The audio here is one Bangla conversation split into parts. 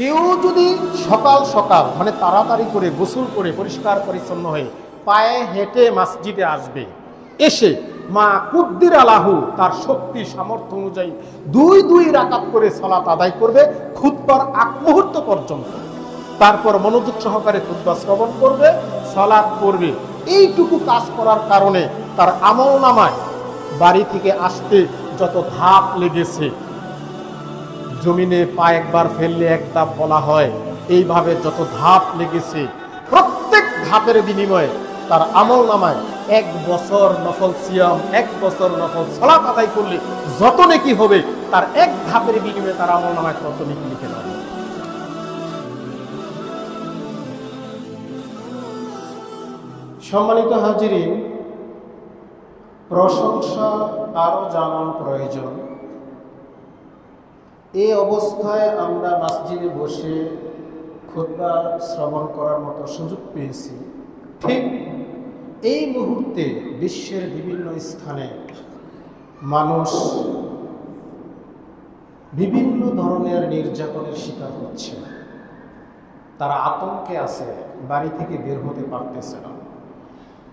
কেউ যদি সকাল সকাল মানে তাড়াতাড়ি করে গোসল করে পরিষ্কার পরিচ্ছন্ন হয়ে পায়ে হেঁটে মসজিদে আসবে, এসে মা কুদ্দির আলাহু তার শক্তি সামর্থ্য অনুযায়ী দুই রাকাত করে সালাত আদায় করবে খুতবার আগ মুহূর্ত পর্যন্ত। তারপর মনোযোগ সহকারে খুতবা শ্রবণ করবে, সালাত করবে। এইটুকু কাজ করার কারণে তার আমলনামায় বাড়ি থেকে আসতে যত ধাপ লেগেছে, জমিনে পা একবার ফেললে এক ধাপ বলা হয়, এইভাবে যত ধাপ লেগেছে প্রত্যেক ধাপের বিনিময়ে তার আমলনামায় 1 বছর নফল সিয়াম, 1 বছর নফল সালাত আদায় করলে যত নেকি হবে তার এক ধাপের বিনিময়ে তার আমলনামায় তত নেকি লিখে দেওয়া হবে। সম্মানিত হাজিরিন, প্রশংসা আরো জানানো প্রয়োজন। এই অবস্থায় আমরা মসজিদে বসে খুতবা শ্রবণ করার মতো সুযোগ পেয়েছি। ঠিক এই মুহূর্তে বিশ্বের বিভিন্ন স্থানে মানুষ বিভিন্ন ধরনের নির্যাতনের শিকার হচ্ছে। তারা আতঙ্কে আছে, বাড়ি থেকে বের হতে পারতেছে না।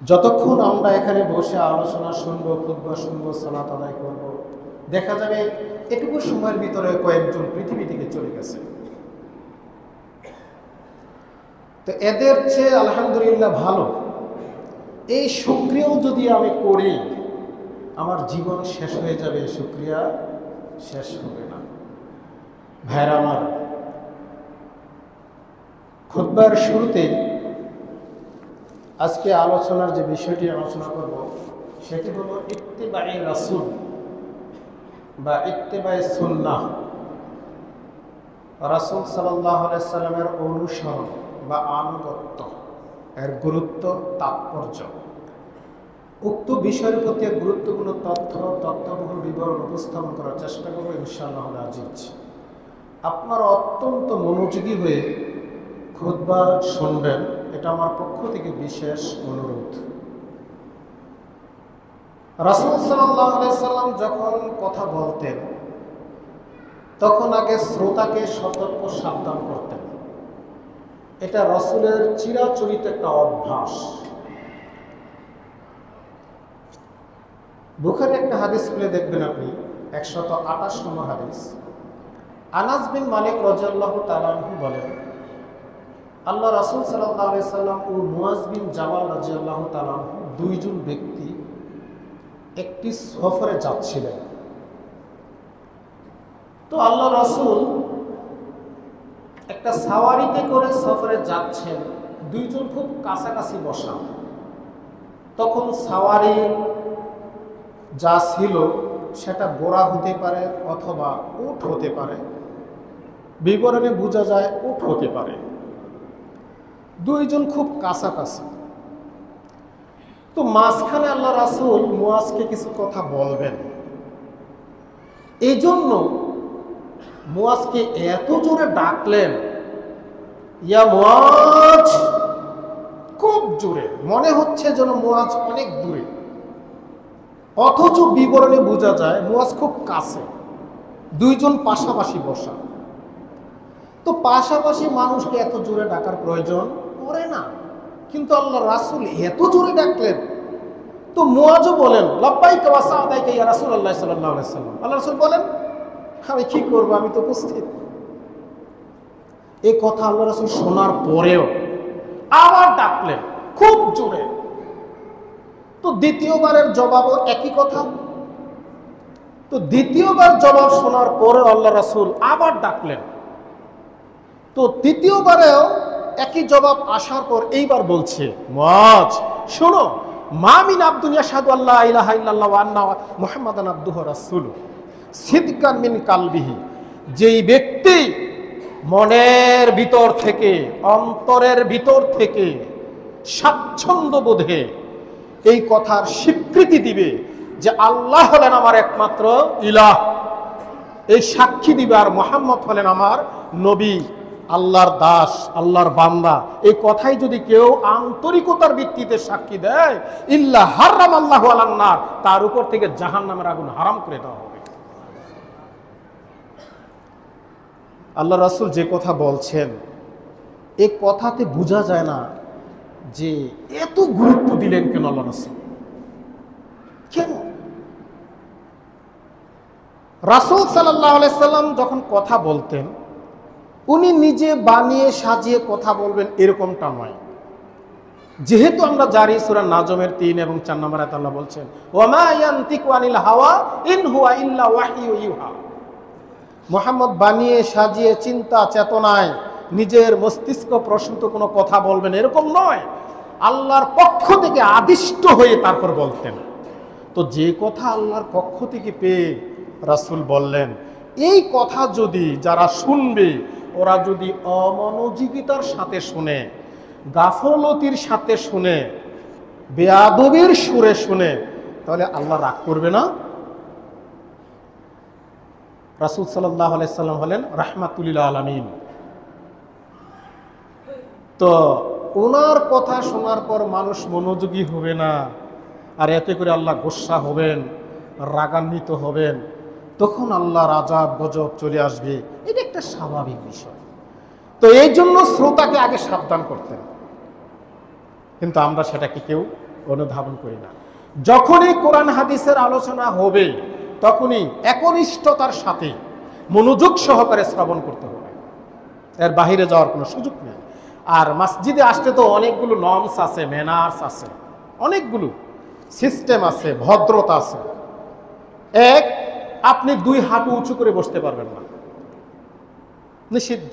যতক্ষণ আমরা এখানে বসে আলোচনা শুনবো, খুতবা শুনবো, সালাত আদায় করব, দেখা যাবে এটুকু সময়ের ভিতরে কয়েকজন পৃথিবী থেকে চলে গেছে। তো এদের চেয়ে আলহামদুলিল্লাহ ভালো, এই শুকরিয়াও যদি আমি করি আমার জীবন শেষ হয়ে যাবে, শুকরিয়া শেষ হবে না। ভাইরা আমার, খুতবার শুরুতে আজকে আলোচনার যে বিষয়টি আলোচনা করব সেটি হলো ইত্তেবায়ে রাসূল বা ইত্তেবায়ে সুন্নাহ। রাসূল সাল্লাল্লাহু আলাইহি সাল্লামের অনুসরণ বা আনুগত্য, এর গুরুত্ব, তাৎপর্য। উক্ত বিষয়ের প্রতি গুরুত্বপূর্ণ তথ্যবহুল বিবরণ উপস্থাপন করার চেষ্টা করব ইনশাআল্লাহ আজিজ। আপনারা অত্যন্ত মনোযোগী হয়ে খুতবা শুনবেন, এটা আমার পক্ষ থেকে বিশেষ অনুরোধ। রাসূল সাল্লাল্লাহু আলাইহি সাল্লাম যখন কথা বলতেন তখন আগে শ্রোতাকে সতর্ক সাবধান করতেন। এটা রাসূলের চিরাচরিত একটা অভ্যাস। বুখারী একটা হাদিস খুলে দেখবেন আপনি, 128 নম্বর হাদিস। আনাস বিন মালিক রাদিয়াল্লাহু তাআলা আনহু বলেন, আল্লাহ রাসূল সাল্লাল্লাহু আলাইহি সাল্লাম ও মুয়াজ বিন জাবাল রাদিয়াল্লাহু তাআলা আনহু দুইজন ব্যক্তি একটি সফরে যাচ্ছিলেন। তো আল্লাহ রাসূল একটা সাওয়ারিতে করে সফরে যাচ্ছেন, দুইজন খুব কাছাকাছি বসা। তখন সাওয়ারি যা ছিল সেটা ঘোড়া হতে পারে অথবা উট হতে পারে, বিবরণে বোঝা যায় উট হতে পারে। দুইজন খুব কাছাকাছি। তো মাঝখানে আল্লাহ রাসূল মুয়াজকে কিছু কথা বলবেন, এই জন্য মুয়াজকে এত জোরে ডাকলেন, ইয়া মুয়াজ, খুব জোরে, মনে হচ্ছে যেন মুয়াজ অনেক দূরে, অথচ বিবরণে বোঝা যায় মুয়াজ খুব কাছে। দুইজন পাশাপাশি বসা। তো পাশাপাশি মানুষকে এত জোরে ডাকার প্রয়োজন পড়ে না, কিন্তু আল্লাহ রাসূল এত জোরে ডাকলেন। তো মুয়াজও বলেন, লাব্বাইকা ওয়া সা'দাইকা ইয়া রাসূলুল্লাহ সাল্লাল্লাহু আলাইহি ওয়াসাল্লাম। আল্লাহ রাসূল বলেন, আমি কি করব, আমি তো উপস্থিত। এই কথা আল্লাহ রাসূল শোনার পরেও আবার ডাকলেন খুব জোরে। তো দ্বিতীয়বারের জবাবও একই কথা। তো দ্বিতীয়বার জবাব শোনার পরে আল্লাহ রাসূল আবার ডাকলেন। তো তৃতীয়বারেও একই জবাব আসার পর এইবার বলছে, মুয়াজ শোনো, মা মিন আবদুন ইয়াশহাদু আল্লা ইলাহা ইল্লাল্লাহু ওয়া আন্না মুহাম্মাদান আবদুহু ওয়া রাসূলুহু সিদকান মিন কালবিহি, যেই ব্যক্তি মনের ভিতর থেকে, অন্তরের ভিতর থেকে স্বাচ্ছন্দ্য বোধে এই কথার স্বীকৃতি দিবে যে আল্লাহ হলেন আমার একমাত্র ইলাহ, এই সাক্ষী দিবে, আর মুহাম্মদ হলেন আমার নবী, আল্লাহর দাস, আল্লাহর বান্দা, এই কথাই যদি কেউ আন্তরিকতার ভিত্তিতে সাক্ষী দেয়, ইল্লা হারামাল্লাহু আলান নার, তার উপর থেকে জাহান্নামের আগুন হারাম করে দেওয়া হবে। আল্লাহ রাসূল যে কথা বলছেন এই কথাতে বোঝা যায় না যে এত গুরুত্ব দিলেন কেন আল্লাহ রাসূল। কেন? রাসূল সাল্লাল্লাহু আলাইহি সাল্লাম যখন কথা বলতেন উনি নিজে বানিয়ে সাজিয়ে কথা বলবেন এরকমটা নয়। যেহেতু আমরা জারি সূরা নাজমের 3 এবং 4 নম্বর আয়াতে আল্লাহ বলছেন ওয়ামা ইয়ানতিকু আনিল হাওয়া ইন হুয়া ইল্লা ওয়াহয়ু ইউহা। মুহাম্মদ বানিয়ে সাজিয়ে চিন্তা চেতনায় নিজের মস্তিষ্ক প্রসূত কোনো কথা বলবেন এরকম নয়, আল্লাহর পক্ষ থেকে আদিষ্ট হয়ে তারপর বলতেন। তো যে কথা আল্লাহর পক্ষ থেকে পেয়ে রাসূল বললেন, এই কথা যদি যারা শুনবে ওরা যদি অমনোযোগিতার সাথে শুনে, গাফলতির সাথে শুনে, বেয়াদবির সুরে শুনে, তাহলে আল্লাহ রাগ করবে না? রাসূল সাল্লাল্লাহু আলাইহি সাল্লাম হলেন রাহমাতুল লিল আলামিন। তো ওনার কথা শোনার পর মানুষ মনোযোগী হবে না, আর এতে করে আল্লাহ গোসা হবেন, রাগান্বিত হবেন, তখন আল্লাহর আযাব গজব চলে আসবে। এটা একটা স্বাভাবিক বিষয়। তো এই জন্য শ্রোতাকে আগে সাবধান করতেন, কিন্তু আমরা সেটাকে কেউ অনুধাবন করি না। যখনই কোরআন হাদিসের আলোচনা হবে তখনই একনিষ্ঠতার সাথে মনোযোগ সহকারে শ্রবণ করতে হবে, এর বাহিরে যাওয়ার কোনো সুযোগ নেই। আর মসজিদে আসতে তো অনেকগুলো নর্মস আছে, ম্যানার্স আছে, অনেকগুলো সিস্টেম আছে, ভদ্রতা আছে। এক, আপনি 2 হাঁটু উঁচু করে বসতে পারবেন না, নিষিদ্ধ।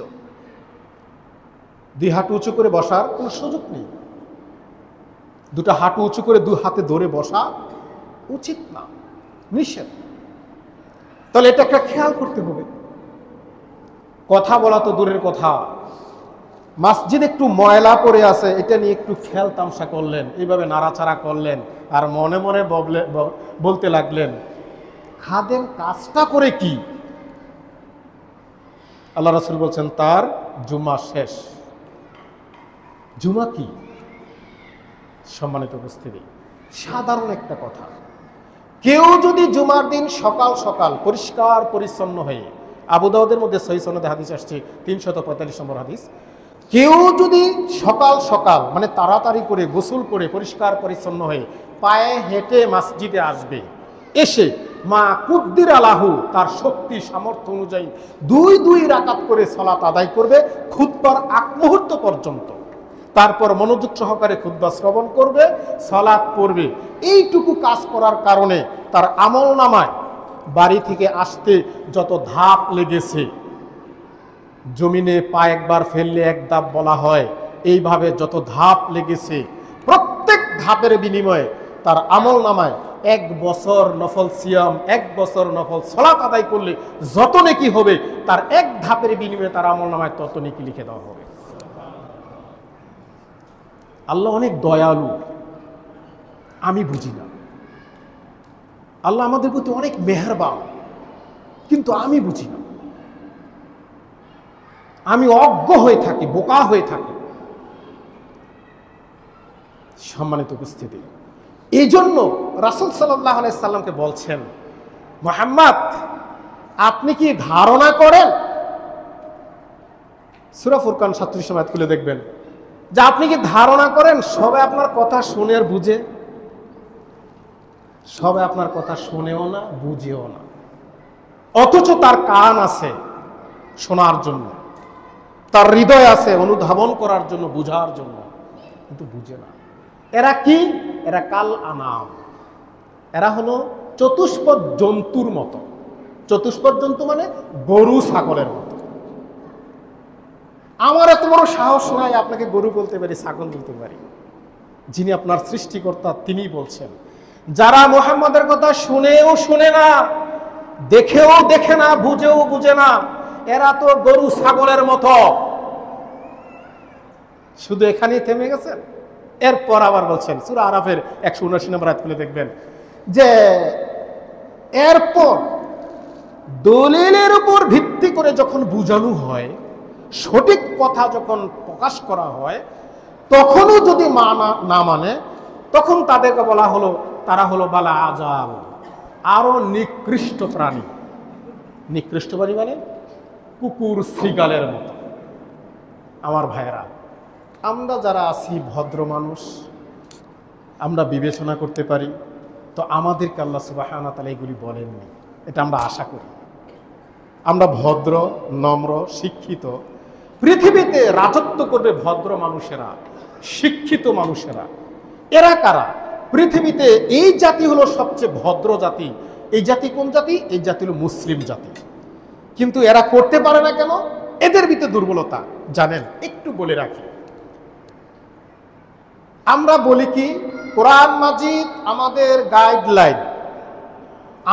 2 হাঁটু উঁচু করে বসার কোনো সুযোগ নেই। 2টা হাঁটু উঁচু করে 2 হাতে ধরে বসা উচিত না, নিষেধ। তাহলে এটা একটা খেয়াল করতে হবে। কথা বলা তো দূরের কথা, মসজিদ একটু ময়লা পড়ে আছে এটা নিয়ে একটু খেয়াল তামসা করলেন, এইভাবে নাড়াচাড়া করলেন, আর মনে মনে বলতে লাগলেন খাদেম কাজটা করে কি? আল্লাহ রাসূল বলছেন তার জুমা শেষ। জুমা কি? সম্মানিত উপস্থিতি, সাধারণ একটা কথা, কেউ যদি জুমার দিন সকাল সকাল পরিষ্কার পরিচ্ছন্ন হয়ে, আবু দাউদের মধ্যে সহিহ সনদে হাদিস আসছে 345 নম্বর হাদিস, কেউ যদি সকাল সকাল মানে তাড়াতাড়ি করে গোসল করে পরিষ্কার পরিচ্ছন্ন হয়ে পায়ে হেঁটে মসজিদে আসবে, এসে মা কুদ্দির আলাহু তার শক্তি সামর্থ্য অনুযায়ী 2 রাকাত করে সালাত আদায় করবে খুতবার আগ মুহূর্ত পর্যন্ত, তারপর মনোযোগ সহকারে খুতবা শ্রবণ করবে, সালাত পড়বে। এইটুকু কাজ করার কারণে তার আমলনামায় বাড়ি থেকে আসতে যত ধাপ লেগেছে, জমিনে পা একবার ফেললে 1 ধাপ বলা হয়, এইভাবে যত ধাপ লেগেছে প্রত্যেক ধাপের বিনিময়ে তার আমলনামায় 1 বছর নফল সিয়াম, 1 বছর নফল সালাত আদায় করলে যত নেকি হবে তার 1 ধাপের বিনিময়ে তার আমলনামায় তত নেকি লিখে দেওয়া হবে। আল্লাহ অনেক দয়ালু, আমি বুঝি না। আল্লাহ আমাদের প্রতি অনেক মেহেরবান, কিন্তু আমি বুঝি না। আমি অজ্ঞ হয়ে থাকি, বোকা হয়ে থাকি। সম্মানিত উপস্থিতি, এই জন্য রাসূল সাল্লাল্লাহু আলাইহি সাল্লামকে বলছেন, মুহাম্মদ আপনি কি ধারণা করেন, সূরা ফুরকান 37 আয়াত খুলে দেখবেন, যে আপনি কি ধারণা করেন সবাই আপনার কথা শুনে আর বুঝে? সবাই আপনার কথা শুনেও না, বুঝেও না, অথচ তার কান আছে শোনার জন্য, তার হৃদয় আছে অনুধাবন করার জন্য, বুঝার জন্য, কিন্তু বুঝে না। এরা কি? এরা কাল আনাম, এরা হলো চতুষ্পদ জন্তুর মতো। চতুষ্পদ জন্তু মানে গরু ছাগলের মতো। আমার এত বড় সাহস নাই আপনাকে গরু বলতে পারি, ছাগল বলতে পারি। যিনি আপনার সৃষ্টিকর্তা তিনিই বলছেন, যারা মুহাম্মদের কথা শুনেও শুনে না, দেখেও দেখে না, বুঝেও বুঝে না, এরা তো গরু ছাগলের মতো। শুধু এখানেই থেমে গেছেন? এরপর আবার বলছেন সূরা আরাফের 179 নম্বর আয়াত খুলে দেখবেন, যে এরপর দলিলের উপর ভিত্তি করে যখন বুঝানো হয়, সঠিক কথা যখন প্রকাশ করা হয়, তখনও যদি না মানে, তখন তাদেরকে বলা হলো তারা হলো বালা আজাল, আরো নিকৃষ্ট প্রাণী। নিকৃষ্ট প্রাণী মানে কুকুর শৃগালের মতো। আমার ভাইয়েরা, আমরা যারা আছি ভদ্র মানুষ, আমরা বিবেচনা করতে পারি, তো আমাদেরকে আল্লাহ সুবহানাহু ওয়া তাআলা এগুলি বলেননি, এটা আমরা আশা করি। আমরা ভদ্র, নম্র, শিক্ষিত। পৃথিবীতে রাজত্ব করবে ভদ্র মানুষেরা, শিক্ষিত মানুষেরা। এরা কারা? পৃথিবীতে এই জাতি হলো সবচেয়ে ভদ্র জাতি। এই জাতি কোন জাতি? এই জাতি হলো মুসলিম জাতি। কিন্তু এরা করতে পারে না কেন? এদের ভিতরে দুর্বলতা। জানেন, একটু বলে রাখি, আমরা বলি কি, কোরআন মাজিদ আমাদের গাইডলাইন।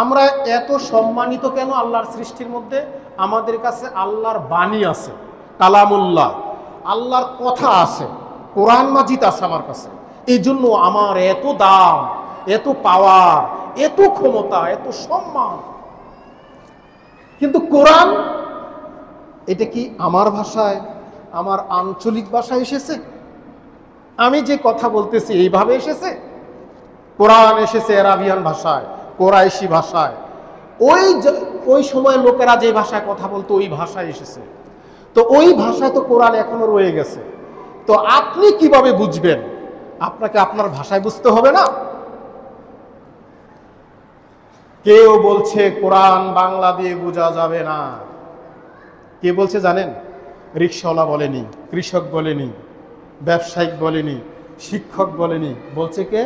আমরা এত সম্মানিত কেন আল্লাহর সৃষ্টির মধ্যে? আমাদের কাছে আল্লাহর বাণী আছে, কালামুল্লাহ, আল্লাহর কথা আছে, কোরআন মাজিদ আছে আমার কাছে। এই জন্য আমার এত দাম, এত পাওয়ার, এত ক্ষমতা, এত সম্মান। কিন্তু কোরআন, এটা কি আমার ভাষায়, আমার আঞ্চলিক ভাষায় এসেছে? আমি যে কথা বলতেছি এইভাবে এসেছে? কোরআন এসেছে আরাবিয়ান ভাষায়, কোরাইশি ভাষায়। ওই সময় লোকেরা যে ভাষায় কথা বলতো ওই ভাষায় এসেছে। তো ওই ভাষায় তো কোরআন এখনো রয়ে গেছে। তো আপনি কিভাবে বুঝবেন? আপনাকে আপনার ভাষায় বুঝতে হবে না? কেউ বলছে কোরআন বাংলা দিয়ে বোঝা যাবে না। কে বলছে জানেন? রিকশাওয়ালা বলেনি, কৃষক বলেনি, ব্যবসায়িক বলেনি, শিক্ষক বলেনি। বলছে কে?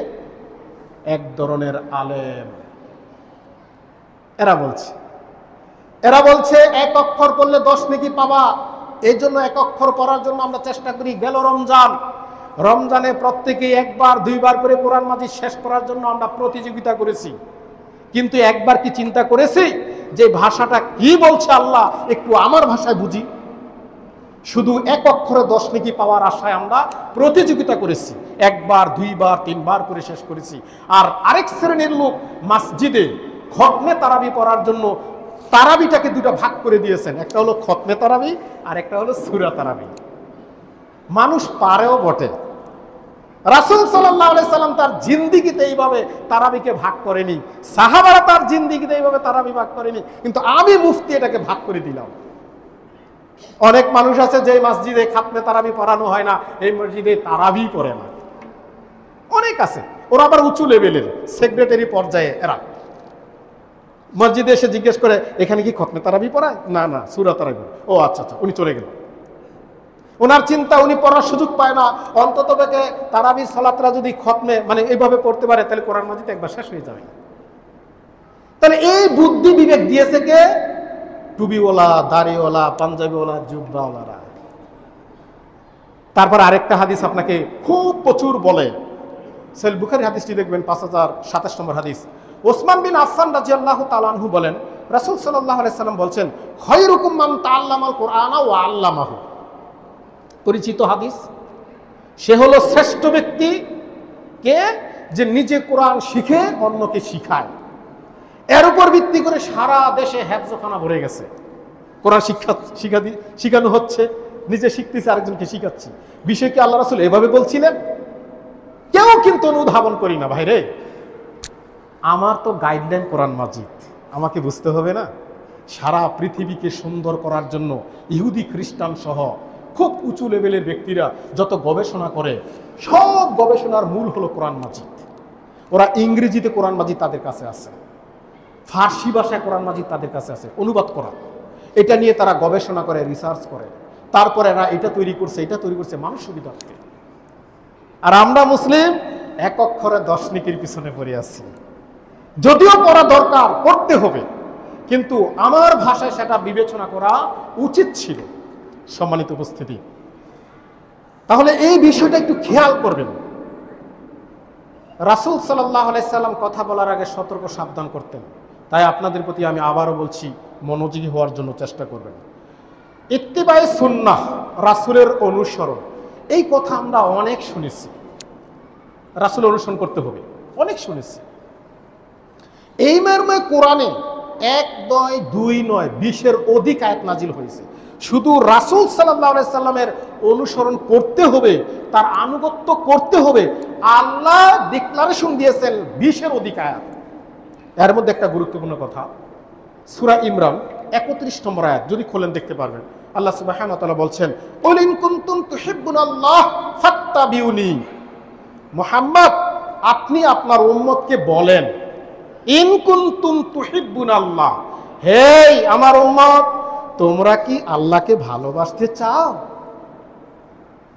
এক ধরনের আলেম। এরা বলছে এক অক্ষর পড়লে 10 নেকি পাবা। এই জন্য এক অক্ষর পড়ার জন্য আমরা চেষ্টা করি। গেল রমজানে প্রত্যেকেই একবার 2 বার করে কোরআন মাজিদ শেষ করার জন্য আমরা প্রতিযোগিতা করেছি। কিন্তু একবার কি চিন্তা করেছি যে ভাষাটা কি বলছে আল্লাহ একটু আমার ভাষায় বুঝি? শুধু এক অক্ষরে 10 নেকি পাওয়ার আশায় আমরা প্রতিযোগিতা করেছি। 1 বার, 2 বার, 3 বার করে শেষ করেছি। আর আরেক শ্রেণীর লোক মসজিদে খতমে তারাবি পড়ার জন্য তারাবিটাকে 2টা ভাগ করে দিয়েছেন। একটা হলো খতমে তারাবি আর একটা হলো সূরা তারাবি। মানুষ পারেও বটে। রাসূল সাল্লাল্লাহু আলাইহি সাল্লাম তার জিন্দেগিতে এইভাবে তারাবিকে ভাগ করেনি, সাহাবারা তার জিন্দেগিতে এইভাবে তারাবি ভাগ করেনি। কিন্তু আমি মুফতি এটাকে ভাগ করে দিলাম। অনেক মানুষ আছে যে মসজিদে খাতমে তারাবি পড়ানো হয় না, এই মসজিদে তারাবি পড়ে না। অনেক আছে, ওরা আবার উঁচু লেভেলের, সেক্রেটারি পর্যায়ে। এরা মসজিদে এসে জিজ্ঞেস করে, এখানে কি খতমে তারাবি পড়ায়? না না, সূরা তারাবি। ও আচ্ছা আচ্ছা, উনি চলে গেল। ওনার চিন্তা, উনি পড়ার সুযোগ পায় না। অন্তত তারাবির সালাতরা যদি খতমে মানে এইভাবে পড়তে পারে, তাহলে কোরআন মাজিদ একবার শেষ হয়ে যাবে। তাহলে এই বুদ্ধি বিবেক দিয়েছে কে? টুবিওয়ালা, দাড়িওয়ালা, পাঞ্জাবিওয়ালা, জুব্বাওয়ালারা। তারপর আরেকটা হাদিস আপনাকে খুব প্রচুর বলে, সহিহ বুখারী হাদিসটি দেখবেন, 5027 নম্বর হাদিস। ওসমান বিন আফফান রাদিয়াল্লাহু তাআলা আনহু বলেন, রাসূল সাল্লাল্লাহু আলাইহি সাল্লাম বলছেন, খায়রুকুম মান তাআল্লামাল কুরআনা ওয়া আল্লামাহু। পরিচিত হাদিস। সে হলো শ্রেষ্ঠ ব্যক্তি কে? যে নিজে কোরআন শিখে অন্যকে শিখায়। এর উপর ভিত্তি করে সারা দেশে হেফজখানা ভরে গেছে। কোরআন শিখানো হচ্ছে, নিজে শিখতেছে, আরেকজনকে শিখাচ্ছি। বিষয় কি আল্লাহ রাসূল এভাবে বলছিলেন? কেউ কিন্তু অনুধাবন করি না। ভাইরে, আমার তো গাইডলাইন কোরআন মাজিদ, আমাকে বুঝতে হবে না? সারা পৃথিবীকে সুন্দর করার জন্য ইহুদি খ্রিস্টান সহ খুব উঁচু লেভেলের ব্যক্তিরা যত গবেষণা করে, সব গবেষণার মূল হলো কোরআন মাজিদ। ওরা ইংরেজিতে কোরআন মাজিদ তাদের কাছে আছে, ফার্সি ভাষায় কোরআন মাজিদ তাদের কাছে আছে অনুবাদ করা। এটা নিয়ে তারা গবেষণা করে, রিসার্চ করে, তারপরে এরা এটা তৈরি করছে মানুষ সুবিধার্থে। আর আমরা মুসলিম এক অক্ষরে 10 নেকির পিছনে পড়ে আছি। যদিও পড়া দরকার, পড়তে হবে, কিন্তু আমার ভাষায় সেটা বিবেচনা করা উচিত ছিল। সম্মানিত উপস্থিতি, তাহলে এই বিষয়টা একটু খেয়াল করবেন। রাসূল সাল্লাল্লাহু আলাইহি সাল্লাম কথা বলার আগে সতর্ক সাবধান করতেন। তাই আপনাদের প্রতি আমি আবারও বলছি, মনোযোগী হওয়ার জন্য চেষ্টা করবেন। ইত্তিবায়ে সুন্নাহ, রাসূলের অনুসরণ, এই কথা আমরা অনেক শুনেছি। রাসূল অনুসরণ করতে হবে, অনেক শুনেছি। এই মর্মে কোরআনে 1 নয় 2 নয় 20-এর অধিক আয়াত নাজিল হয়েছে। শুধু রাসূল সাল্লাল্লাহু আলাইহি সাল্লামের অনুসরণ করতে হবে, তার আনুগত্য করতে হবে। আল্লাহ ডিক্লারেশন দিয়েছেন 20-এর অধিক আয়াত। এর মধ্যে একটা গুরুত্বপূর্ণ কথা, সূরা ইমরান 31 নম্বর আয়াত, যদি খোলেন দেখতে পারবেন। আল্লাহ সুবহানাহু ওয়া তাআলা বলছেন, কুল ইন কুনতুম তুহিব্বুনাল্লাহ ফাত্তাবিউনি। মুহাম্মদ, আপনি আপনার উম্মতকে বলেন, ইন কুনতুম তুহিব্বুনাল্লাহ, হে আমার উম্মত, তোমরা কি আল্লাহকে ভালোবাসতে চাও?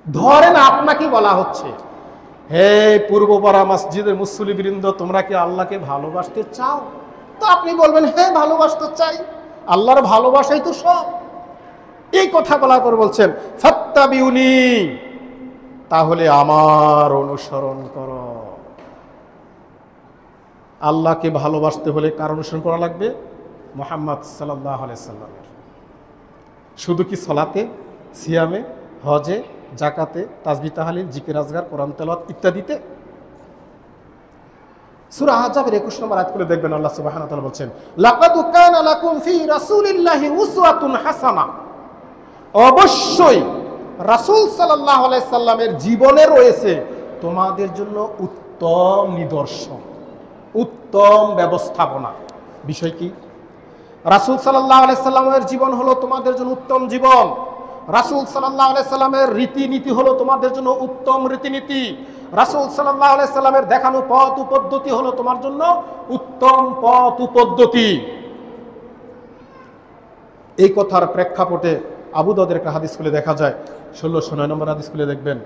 ধরেন আপনাকে বলা হচ্ছে, হে পূর্বপাড়া মসজিদের মুসল্লিবৃন্দ, তোমরা কি আল্লাহকে ভালোবাসতে চাও? তো আপনি বলবেন, হ্যাঁ ভালোবাসতে চাই, আল্লাহর ভালোবাসাই তো সব। এই কথা বলার পর বলছেন, ফাত্তাবিউনি, তাহলে আমার অনুসরণ করো। আল্লাহকে ভালোবাসতে হলে কার অনুসরণ করা লাগবে? মুহাম্মদ সাল্লাল্লাহু আলাইহি সাল্লামের। শুধু কি সলাতে, সিয়ামে, হজে, জাকাতে, তাসবিহ তাহলিল, জিকির আজগার, কোরআন তেলাওয়াত ইত্যাদিতে? সূরা আহজাবের 21 নম্বর আয়াত খুলে দেখবেন, আল্লাহ সুবহানাহু ওয়া তাআলা বলছেন, লাকাদ কানা লাকুম ফি রাসূলিল্লাহি উসওয়াতুন হাসানাহ, অবশ্যই রাসূল সাল্লাল্লাহু আলাইহি সাল্লামের জীবনে রয়েছে তোমাদের জন্য উত্তম নিদর্শন, উত্তম ব্যবস্থাপনা। বিষয় কি? রাসূল সাল্লাল্লাহু আলাইহি সাল্লামের জীবন হলো তোমাদের জন্য উত্তম জীবন। রাসূল সাল্লাল্লাহু আলাইহি সাল্লামের রীতিনীতি হলো তোমাদের জন্য উত্তম রীতিনীতি। রাসূল সাল্লাল্লাহু আলাইহি সাল্লামের দেখানো পথ উপদ্ধতি হলো তোমার জন্য উত্তম পথ উপদ্ধতি। এই কথার প্রেক্ষাপটে আবু দাউদের একটা হাদিস খুলে দেখা যায়, 1609 নম্বর হাদিস খুলে দেখবেন,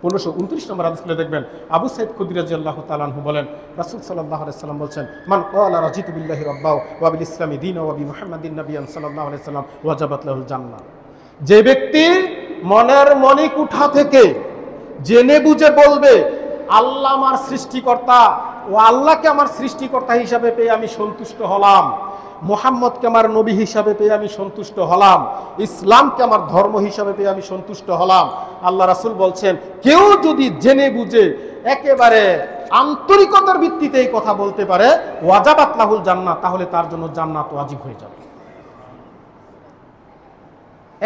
1529 নম্বর হাদিস খুলে দেখবেন। আবু সাইদ খুদরি রাদিয়াল্লাহু তাআলা আনহু বলেন, রাসূল সাল্লাল্লাহু আলাইহি সাল্লাম বলছেন, মান ক্বালা রাজিতু বিল্লাহি রাব্বাও ওয়া বিল ইসলামি দীনাও ওয়া বি মুহাম্মাদিন নাবিয়্যান সাল্লাল্লাহু আলাইহি সাল্লাম ওয়াজাবাত লাহুল জান্নাহ। যে ব্যক্তি মনের মণিকুঠা থেকে জেনে বুঝে বলবে, আল্লাহ আমার সৃষ্টিকর্তা, ও আল্লাহকে আমার সৃষ্টিকর্তা হিসাবে পেয়ে আমি সন্তুষ্ট হলাম, মুহাম্মদকে আমার নবী হিসাবে পেয়ে আমি সন্তুষ্ট হলাম, ইসলামকে আমার ধর্ম হিসাবে পেয়ে আমি সন্তুষ্ট হলাম। আল্লাহ রাসূল বলছেন, কেউ যদি জেনে বুঝে একেবারে আন্তরিকতার ভিত্তিতে এই কথা বলতে পারে, ওয়াজাবাত লাহুল জান্নাহ, তাহলে তার জন্য জান্নাত ওয়াজিব হয়ে যাবে।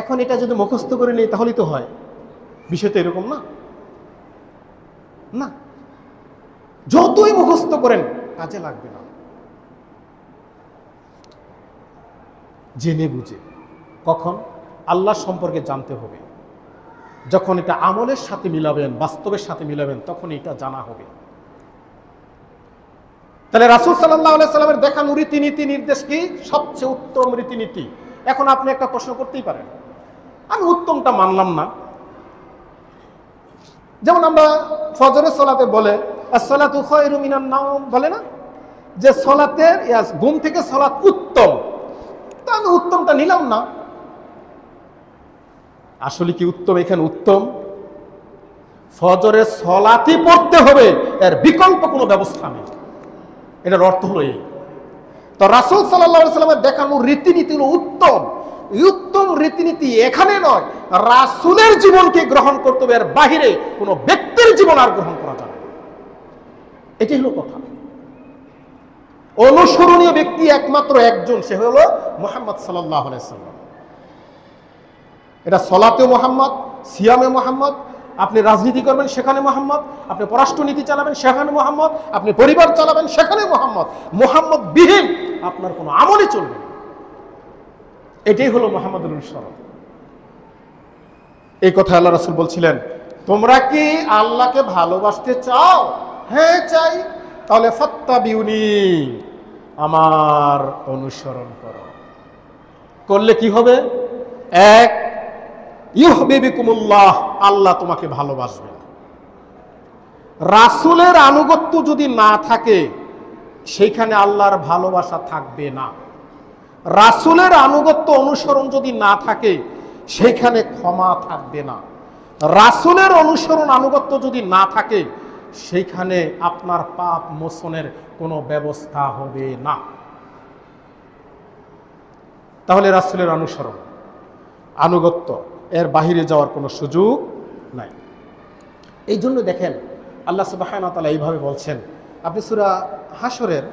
এখন এটা যদি মুখস্থ করে নেই তাহলেই তো হয়, বিষয়টা এরকম না। না, যতই মুখস্থ করেন কাজে লাগবে না। জেনে বুঝে, কখন? আল্লাহ সম্পর্কে জানতে হবে। যখন এটা আমলের সাথে মিলাবেন, বাস্তবের সাথে মিলাবেন, তখন এটা জানা হবে। তাহলে রাসূল সাল্লাল্লাহু আলাইহি সাল্লামের দেখানো রীতিনীতি নির্দেশ কি? সবচেয়ে উত্তম রীতিনীতি। এখন আপনি একটা প্রশ্ন করতেই পারেন, আমি উত্তমটা মানলাম না। যেমন আমরা ফজরের সালাতে বলে, আসসালাতু খায়রুম মিনান নাওম, বলে না যে সালাতের ঘুম থেকে সালাত উত্তম। তা আমি উত্তমটা নিলাম না। আসলে কি উত্তম? এখানে উত্তম ফজরের সালাতই পড়তে হবে, এর বিকল্প কোনো ব্যবস্থা নেই। এটার অর্থ হলো এই। তো রাসূল সাল্লাল্লাহু আলাইহি সাল্লামের দেখানো রীতিনীতি হলো উত্তম। উত্তম রীতিনীতি এখানে নয়, রাসূলের জীবনকে গ্রহণ করতে হবে, এর বাহিরে কোনো ব্যক্তির জীবন আর গ্রহণ করা যাবে না। এটাই হলো কথা। অনুসরণীয় ব্যক্তি একমাত্র একজন, সে হলো মুহাম্মদ সাল্লাল্লাহু আলাইহি সাল্লাম। এটা সলাতেও মুহাম্মদ, সিয়ামে মুহাম্মদ, আপনি রাজনীতি করবেন সেখানে মুহাম্মদ, আপনি পররাষ্ট্রনীতি চালাবেন সেখানে মুহাম্মদ, আপনি পরিবার চালাবেন সেখানে মুহাম্মদ। মুহাম্মদ বিহীন আপনার কোনো আমলই চলবে না। এটাই হলো মুহাম্মদের অনুসরণ। এই কথা আল্লাহ রাসূল বলছিলেন, তোমরা কি আল্লাহকে ভালোবাসতে চাও? হ্যাঁ চাই। তাহলে ফাত্তাবিউনি, আমার অনুসরণ করো। করলে কি হবে? এক, ইউহিব্বুকুমুল্লাহ, আল্লাহ তোমাকে ভালোবাসবেন। রাসূলের আনুগত্য যদি না থাকে সেইখানে আল্লাহর ভালোবাসা থাকবে না। রাসূলের আনুগত্য অনুসরণ যদি না থাকে সেখানে ক্ষমা থাকবে না। রাসূলের অনুসরণ আনুগত্য যদি না থাকে সেইখানে আপনার পাপ মোচনের কোনো ব্যবস্থা হবে না। তাহলে রাসূলের অনুসরণ, আনুগত্য, এর বাহিরে যাওয়ার কোনো সুযোগ নাই। এই জন্য দেখেন আল্লাহ সুবহানাহু ওয়া তাআলা এইভাবে বলছেন, আপনি সূরা হাশরের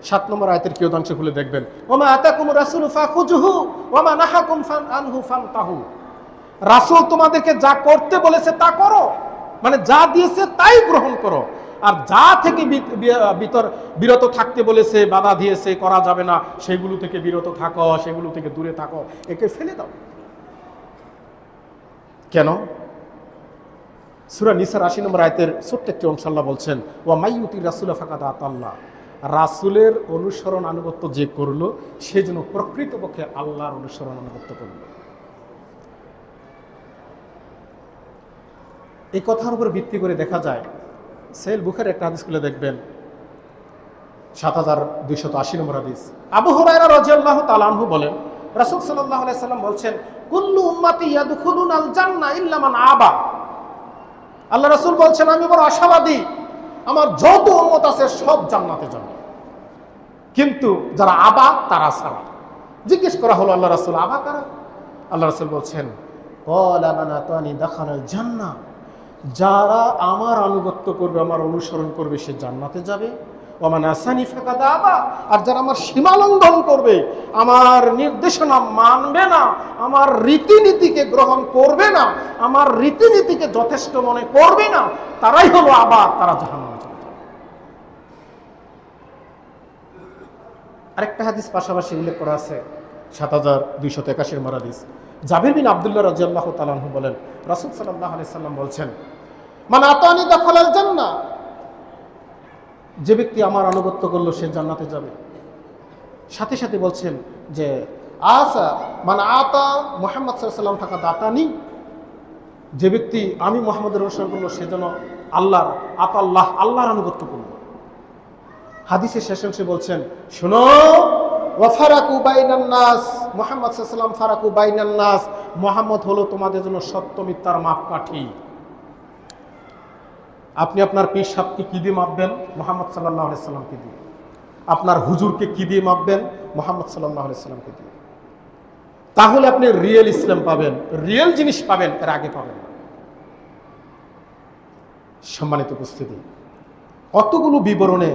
7 নম্বর আয়াতের কিয়দাংশ খুলে দেখবেন, ওমা আতাকুমুর রাসূলু ফাখুযুহু ওমা নাহাকুম আনহু ফান্তাহু। রাসূল তোমাদেরকে যা করতে বলেছে তা করো, মানে যা দিয়েছে তাই গ্রহণ করো, আর যা থেকে বিরত থাকতে বলেছে, বাধা দিয়েছে, করা যাবে না, সেগুলো থেকে বিরত থাকো, সেগুলো থেকে দূরে থাকো, একে ফেলে দাও। কেন? সূরা নিসার ৮০ নম্বর আয়াতের ছোট্ট একটি অংশ আল্লাহ বলছেন, ওয়া মাইয়ুতির রাসূলা ফাকাদ আতাল্লাহ, রাসূলের অনুসরণ আনুগত্য যে করলো সে যেন প্রকৃতপক্ষে আল্লাহর অনুসরণ আনুগত্য করল। এই কথার উপর ভিত্তি করে দেখা যায়, সহিহ বুখারীর একটা হাদিস খুলে দেখবেন, ৭২৮০ নম্বর হাদিস। আবু হুরায়রা রাদিয়াল্লাহু তাআলা আনহু বলেন, রাসূল সাল্লাল্লাহু আলাইহি সাল্লাম বলছেন, কুল্লু উম্মতি ইয়াদখুলুনাল জান্নাহ ইল্লা মান আবা। আল্লাহ রাসূল বলছেন, আমি বড় আশাবাদী, আমার যত উম্মত আছে সব জান্নাতে যাবে, কিন্তু যারা আবা তারা ছাড়া। জিজ্ঞেস করা হলো, আল্লাহ রাসূল আবা কারা? আল্লাহ রাসূল বলছেন, ক্বালা মান আতানি দাখালাল জান্নাহ, যারা আমার আনুগত্য করবে, আমার অনুসরণ করবে, সে জান্নাতে যাবে। ওয়া মান আসানি ফাকাদ আবা, আর যারা আমার সীমা লঙ্ঘন করবে, আমার নির্দেশনা মানবে না, আমার রীতিনীতিকে গ্রহণ করবে না, আমার রীতিনীতিকে যথেষ্ট মনে করবে না, তারাই হলো আবা, তারা জাহান্নামে যাবে। আরেকটা হাদিস পাশাপাশি উল্লেখ করা আছে, ৭২৮১ নম্বর হাদিস। জাবির বিন আব্দুল্লাহ রাদিয়াল্লাহু তাআলা আনহু বলেন, রাসূল সাল্লাল্লাহু আলাইহি সাল্লাম বলছেন, মান আতানি দাখালাল জান্নাহ, যে ব্যক্তি আমার আনুগত্য করলো সে জান্নাতে যাবে। সাথে সাথে বলছেন যে আসা মান আতা মুহাম্মদ সাল্লাল্লাহু আলাইহি ওয়াসাল্লাম ফাকাদ আতানি, যে ব্যক্তি আমি মুহাম্মদের অনুসরণ করলো সে যেন আল্লাহর আতাল্লাহ, আল্লাহর আনুগত্য করলো। হাদিসের শেষ অংশে বলছেন, শোনো, ওয়া ফারাকু বাইনান নাস, মুহাম্মদ সাল্লাল্লাহু আলাইহি ওয়াসাল্লাম ফারাকু বাইনান নাস, মুহাম্মদ হলো তোমাদের জন্য সত্য মিথ্যার মাপকাঠি। আপনি আপনার পীর সাহেবকে কি দিয়ে মাপবেন? মুহাম্মদ সাল্লাল্লাহু আলাইহি সাল্লামকে দিয়ে। আপনার হুজুরকে কি দিয়ে মাপবেন? মুহাম্মদ সাল্লাল্লাহু আলাইহি সাল্লামকে দিয়ে। তাহলে আপনি রিয়েল ইসলাম পাবেন, রিয়েল জিনিস পাবেন, এর আগে পাবেন না। সম্মানিত উপস্থিতি, অতগুলো বিবরণে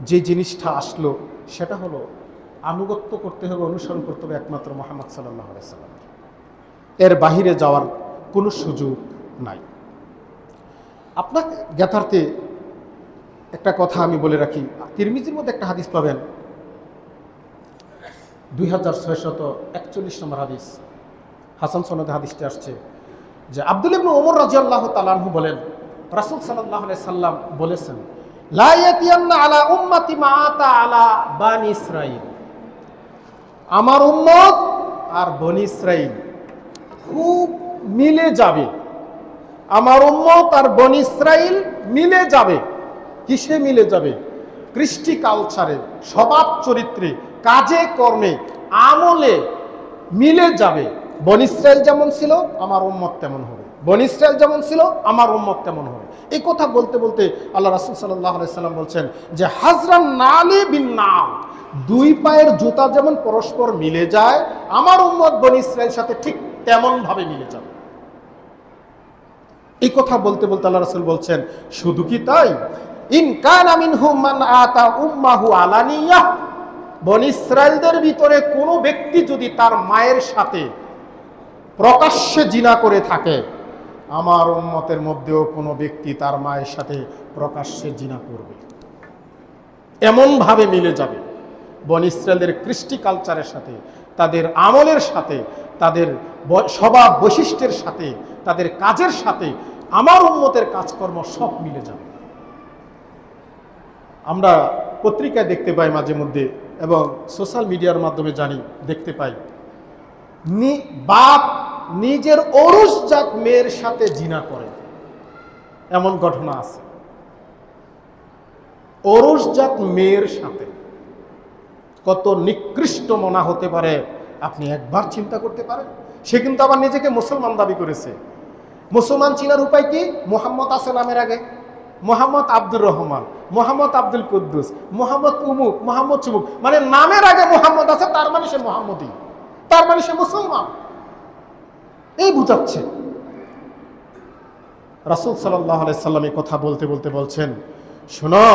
যে জিনিসটা আসলো সেটা হলো আনুগত্য করতে হবে, অনুসরণ করতে হবে একমাত্র মুহাম্মদ সাল্লাল্লাহু আলাইহি সাল্লাম, এর বাহিরে যাওয়ার কোনো সুযোগ নাই। আপনার জ্ঞাতার্থে একটা কথা আমি বলে রাখি, তিরমিজির মধ্যে একটা হাদিস পাবেন, 2641 নম্বর হাদিস, হাসান সনদে হাদিসটি আসছে, যে আব্দুল্লাহ ইবনে ওমর রাদিয়াল্লাহু তাআলা আনহু বলেন, রাসূল সাল্লাল্লাহু আলাইহি সাল্লাম বলেছেন, লা ইয়াতিয়ান্না আলা উম্মতি মা আতা আলা বানি ইসরাঈল, আমার উম্মত আর বনি ইসরাঈল খুব মিলে যাবে, আমার উম্মত আর বনি ইসরাঈল মিলে যাবে। কিসে মিলে যাবে? কৃষ্টি কালচারে, স্বভাব চরিত্রে, কাজে কর্মে, আমলে মিলে যাবে। বনি ইসরাঈল যেমন ছিল আমার উম্মত তেমন হবে, বনি ইসরাঈল যেমন ছিল আমার উম্মত তেমন হবে। এই কথা বলতে বলতে আল্লাহ রাসূল সাল্লাল্লাহু আলাইহি সাল্লাম বলছেন যে হাজরান নালি বিন নাল, দুই পায়ের জুতা যেমন পরস্পর মিলে যায়, আমার উম্মত বনি ইসরাঈলের সাথে ঠিক তেমন ভাবে মিলে যাবে। এই কথা বলতে বলতে আল্লাহ রাসূল বলছেন, শুধু কি তাই, ইন কানা মিনহুম মান আতা উম্মাহু আলানিয়াহ, বনি ইসরাঈলদের ভিতরে কোনো ব্যক্তি যদি তার মায়ের সাথে প্রকাশ্যে জিনা করে থাকে, আমার উম্মতের মধ্যেও কোনো ব্যক্তি তার মায়ের সাথে প্রকাশ্যে জিনা করবে। এমন ভাবে মিলে যাবে বনি ইসরাঈলদের কৃষ্টি কালচারের সাথে, তাদের আমলের সাথে, তাদের স্বভাব বৈশিষ্ট্যের সাথে, তাদের কাজের সাথে আমার উম্মতের কাজকর্ম সব মিলে যাবে। আমরা পত্রিকায় দেখতে পাই মাঝে মধ্যে, এবং সোশ্যাল মিডিয়ার মাধ্যমে জানি, দেখতে পাই, বাপ নিজের অরুষজাত মেয়ের সাথে জিনা করে, এমন ঘটনা আছে। অরুষজাত মেয়ের সাথে কত নিকৃষ্ট মনা হতে পারে আপনি একবার চিন্তা করতে পারেন। সে কিন্তু আবার নিজেকে মুসলমান দাবি করেছে। মুসলমান চিনার উপায় কি? মুহাম্মদ আছে নামের আগে, মোহাম্মদ আব্দুর রহমান, মোহাম্মদ আব্দুল কুদ্দুস, মোহাম্মদ উমুক, মোহাম্মদ চুমুক, মানে নামের আগে মোহাম্মদ আছে, তার মানে সে মোহাম্মদী, তার মানে সে মুসলমান, এই বুঝাচ্ছে। রাসূল সাল্লাল্লাহু আলাইহি সাল্লাম এই কথা বলতে বলতে বলছেন, শোনো,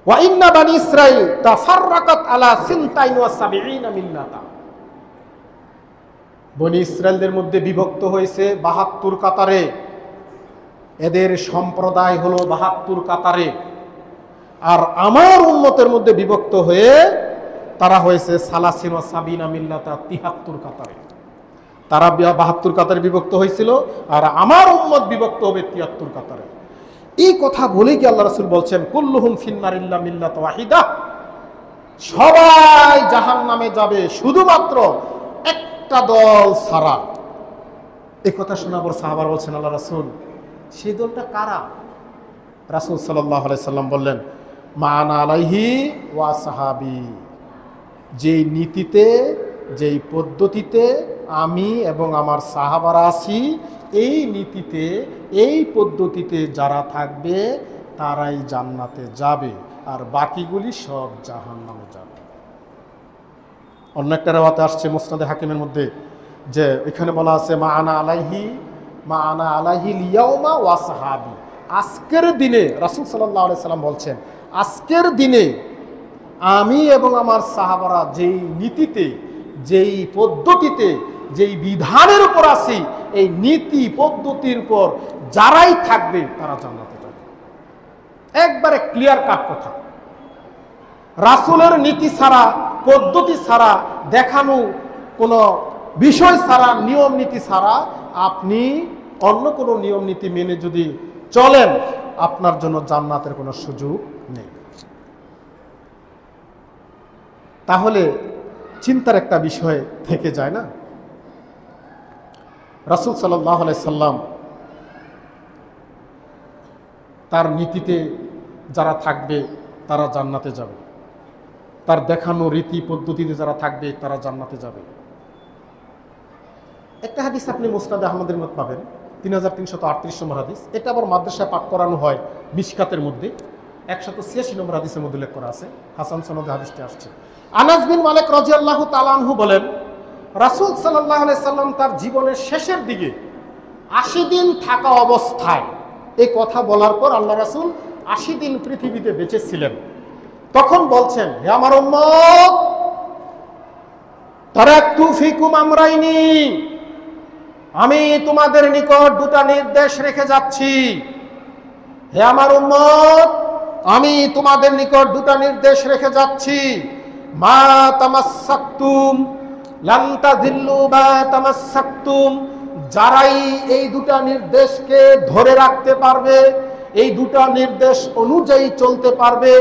ওয়া ইন্না বানি ইসরাঈল তাফাররাকাত আলা 72 মিল্লাতা, বনি ইসরাঈলদের মধ্যে বিভক্ত হয়েছে 72 কাতারে। এদের সম্প্রদায় হলো ৭২ কাতারে, আর আমার উম্মতের মধ্যে বিভক্ত হয়ে তারা হয়েছে সালাসিন ওয়া সাবিনা মিল্লাতা ৭৩ কাতারে। তারা ৭২ কাতারে বিভক্ত হয়েছিল, আর আমার উম্মত বিভক্ত হবে ৭৩ কাতারে। এই কথা বলেই কি আল্লাহ রাসূল বলছেন কুল্লুহুম ফিন্নার ইল্লা মিল্লাত ওয়াহিদা, সবাই জাহান্নামে যাবে শুধুমাত্র একটা দল ছাড়া। এই কথা শোনার পর সাহাবারা বলছেন আল্লাহ রাসূল সেই দলটা কারা? রাসূল সাল্লাল্লাহু আলাইহি সাল্লাম বললেন মা আনা আলাইহি ওয়া সাহাবী, যেই নীতিতে যেই পদ্ধতিতে আমি এবং আমার সাহাবারা আছি, এই নীতিতে এই পদ্ধতিতে যারা থাকবে তারাই জান্নাতে যাবে, আর বাকিগুলি সব জাহান্নামে যাবে। অন্য একটা রাওয়াতে আসছে মুসনাদে হাকিমের মধ্যে যে এখানে বলা আছে মা আনা আলাইহি লিয়াউমা ওয়া সাহাবী, আজকের দিনে রাসূল সাল্লাল্লাহু আলাইহি সাল্লাম বলছেন আজকের দিনে আমি এবং আমার সাহাবারা যেই নীতিতে যেই পদ্ধতিতে যেই বিধানের উপর আছি, এই নীতি পদ্ধতির উপর যারাই থাকবে তারা জান্নাতে যাবে। একবারে ক্লিয়ার কাট কথা। রাসূলের নীতি ছাড়া, পদ্ধতি ছাড়া, দেখানো কোনো বিষয় ছাড়া, নিয়ম নীতি ছাড়া আপনি অন্য কোনো নিয়ম নীতি মেনে যদি চলেন, আপনার জন্য জান্নাতের কোনো সুযোগ নেই। তাহলে চিন্তার একটা বিষয় থেকে যায় না? রাসূল সাল্লাল্লাহু আলাইহি সাল্লাম তার নীতিতে যারা থাকবে তারা জান্নাতে যাবে, তার দেখানো রীতি পদ্ধতিতে যারা থাকবে তারা জান্নাতে যাবে। একটা হাদিস আপনি মুসনাদে আহমদের মধ্যে পাবেন, 3338 নম্বর হাদিস। এটা আবার মাদ্রাসায় পাঠ করানো হয় মিশকাতের মধ্যে, 186 নম্বর হাদিসের মধ্যে উল্লেখ করা আছে, হাসান সনদে হাদিসটি আসছে। আনাস বিন মালিক রাদিয়াল্লাহু তাআলা আনহু বলেন রাসূল সাল্লাল্লাহু আলাইহি সাল্লাম তার জীবনের শেষের দিকে 80 দিন থাকা অবস্থায়, এই কথা বলার পর আল্লাহ রাসূল 80 দিন পৃথিবীতে বেঁচে ছিলেন, তখন বলছেন হে আমার উম্মত তারাকতু ফিকুম আমরাইনি, আমি তোমাদের নিকট দুটা নির্দেশ রেখে যাচ্ছি। হে আমার উম্মত আমি তোমাদের নিকট দুটা নির্দেশ রেখে যাচ্ছি। মা তামাসসাকতুম লান তাযিল্লু মা তামাসসাকতুম, যারাই এই দুটা নির্দেশকে ধরে রাখতে পারবে, এই দুটা নির্দেশ অনুযায়ী চলতে পারবে,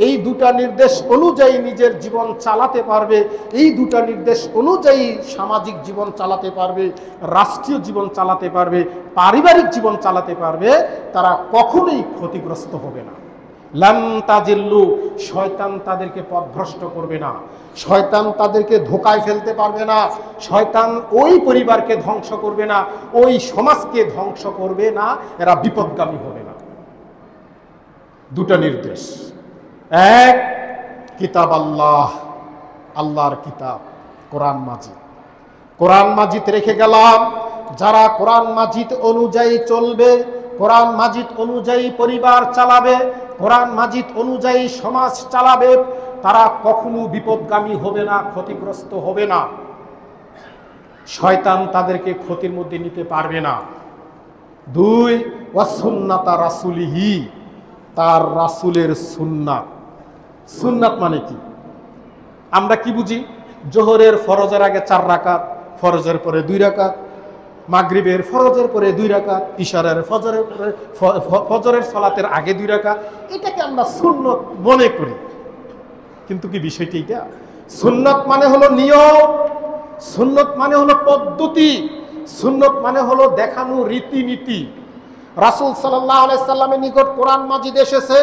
এই দুটা নির্দেশ অনুযায়ী নিজের জীবন চালাতে পারবে, এই দুটা নির্দেশ অনুযায়ী সামাজিক জীবন চালাতে পারবে, রাষ্ট্রীয় জীবন চালাতে পারবে, পারিবারিক জীবন চালাতে পারবে, তারা কখনোই ক্ষতিগ্রস্ত হবে না। লান তাজিল্লু, শয়তান তাদেরকে পথভ্রষ্ট করবে না, শয়তান তাদেরকে ধোকায় ফেলতে পারবে না, শয়তান ওই পরিবারকে ধ্বংস করবে না, ওই সমাজকে ধ্বংস করবে না, এরা বিপদগামী হবে না। দুটা নির্দেশ, এক কিতাব আল্লাহ, আল্লাহর কিতাব কোরআন মাজিদ, কোরআন মাজিদ রেখে গেলাম। যারা কোরআন মাজিদ অনুযায়ী চলবে, কোরআন মাজিদ অনুযায়ী পরিবার চালাবে, কোরআন মাজিদ অনুযায়ী সমাজ চালাবে, তারা কখনো বিপদগামী হবে না, ক্ষতিগ্রস্ত হবে না, শয়তান তাদেরকে ক্ষতির মধ্যে নিতে পারবে না। দুই ওয়া সুন্নাতা রাসূলিহি, তার রাসূলের সুন্নাত। সুন্নাত মানে কি? আমরা কি বুঝি? জোহরের ফরজের আগে 4 রাকাত, ফরজের পরে 2 রাকাত, মাগরিবের ফরজের পরে 2 রাকাত, ইশারের ফজরের সালাতের আগে 2 রাকাত, এটাকে আমরা সুন্নাত মনে করি। কিন্তু কি বিষয়টি এটা? সুন্নাত মানে হলো নিয়ম, সুন্নাত মানে হলো পদ্ধতি, সুন্নাত মানে হলো দেখানো রীতিনীতি। রাসূল সাল্লাল্লাহু আলাইহি সাল্লামের নিকট কোরআন মাজিদ এসেছে,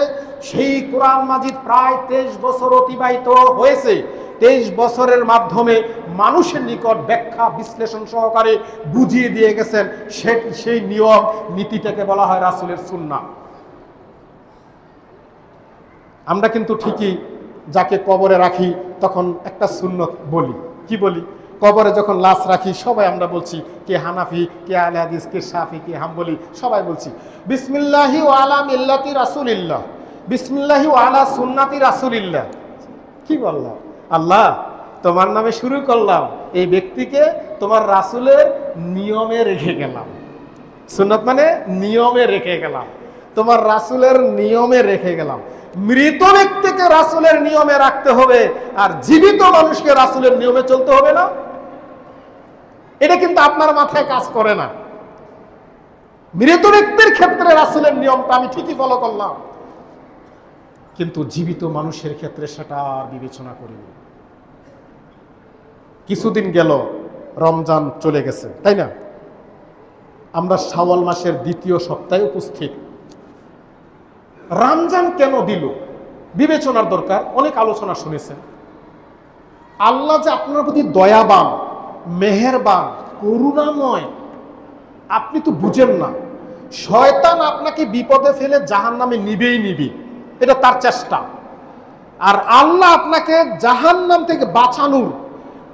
সেই কোরআন মাজিদ প্রায় 23 বছর অতিবাহিত হয়েছে। 23 বছরের মাধ্যমে মানুষের নিকট ব্যাখ্যা বিশ্লেষণ সহকারে বুঝিয়ে দিয়ে গেছেন, সেই নিয়ম নীতিটাকে বলা হয় রাসূলের সুন্নাহ। আমরা কিন্তু ঠিকই যাকে কবরে রাখি তখন একটা সুন্নত বলি। কি বলি? কবরে যখন লাশ রাখি সবাই আমরা বলছি, কে হানাফি, কে আহলে হাদিস, কে শাফি, কে হাম্বলি, সবাই বলছি বিসমিল্লাহি ওয়া আলা মিল্লাতি রাসূলিল্লাহ, বিসমিল্লাহি ওয়া আলা সুন্নাতি রাসূলিল্লাহ। কি বললাম? আল্লাহ তোমার নামে শুরু করলাম, এই ব্যক্তিকে তোমার রাসূলের নিয়মে রেখে গেলাম। সুন্নাত মানে নিয়মে রেখে গেলাম, তোমার রাসূলের নিয়মে রেখে গেলাম। মৃত ব্যক্তিকে রাসূলের নিয়মে রাখতে হবে, আর জীবিত মানুষকে রাসূলের নিয়মে চলতে হবে না? এটা কিন্তু আপনার মাথায় কাজ করে না। মৃত ব্যক্তির ক্ষেত্রে রাসূলের নিয়মটা আমি ঠিকই ফলো করলাম, কিন্তু জীবিত মানুষের ক্ষেত্রে সেটা বিবেচনা করিনি। কিছুদিন গেল, রমজান চলে গেছে, তাই না? আমরা শাওয়াল মাসের দ্বিতীয় সপ্তাহে উপস্থিত। রমজান কেন দিল বিবেচনার দরকার। অনেক আলোচনা শুনেছেন। আল্লাহ যে আপনার প্রতি দয়াবান, মেহেরবান, করুণাময়, আপনি তো বুঝেন না। শয়তান আপনাকে বিপদে ফেলে জাহান্নামে নিবেই নিবে, এটা তার চেষ্টা। আর আল্লাহ আপনাকে জাহান্নাম থেকে বাঁচানোর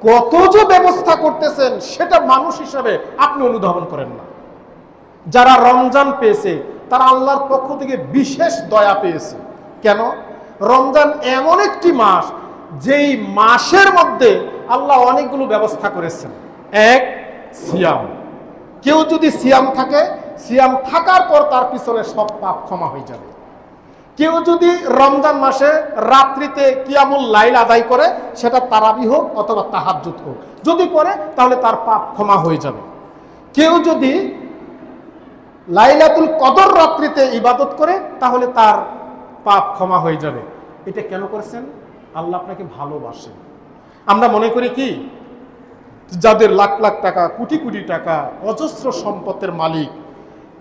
কত যে ব্যবস্থা করতেছেন সেটা মানুষ হিসাবে আপনি অনুধাবন করেন না। যারা রমজান পেয়েছে তারা আল্লাহর পক্ষ থেকে বিশেষ দয়া পেয়েছে। কেন? রমজান এমন একটি মাস, যেই মাসের মধ্যে আল্লাহ অনেকগুলো ব্যবস্থা করেছেন। এক, সিয়াম। কেউ যদি সিয়াম থাকে, সিয়াম থাকার পর তার পিছনে সব পাপ ক্ষমা হয়ে যাবে। কেউ যদি রমজান মাসে রাত্রিতে কিয়ামুল লাইল আদায় করে, সেটা তারাবি হোক অথবা তাহাজ্জুদ হোক, যদি করে তাহলে তার পাপ ক্ষমা হয়ে যাবে। কেউ যদি লাইলাতুল কদর রাত্রিতে ইবাদত করে, তাহলে তার পাপ ক্ষমা হয়ে যাবে। এটা কেন করেছেন? আল্লাহ আপনাকে ভালোবাসেন। আমরা মনে করি কি, যাদের লাখ লাখ টাকা, কোটি কোটি টাকা, অজস্র সম্পদের মালিক,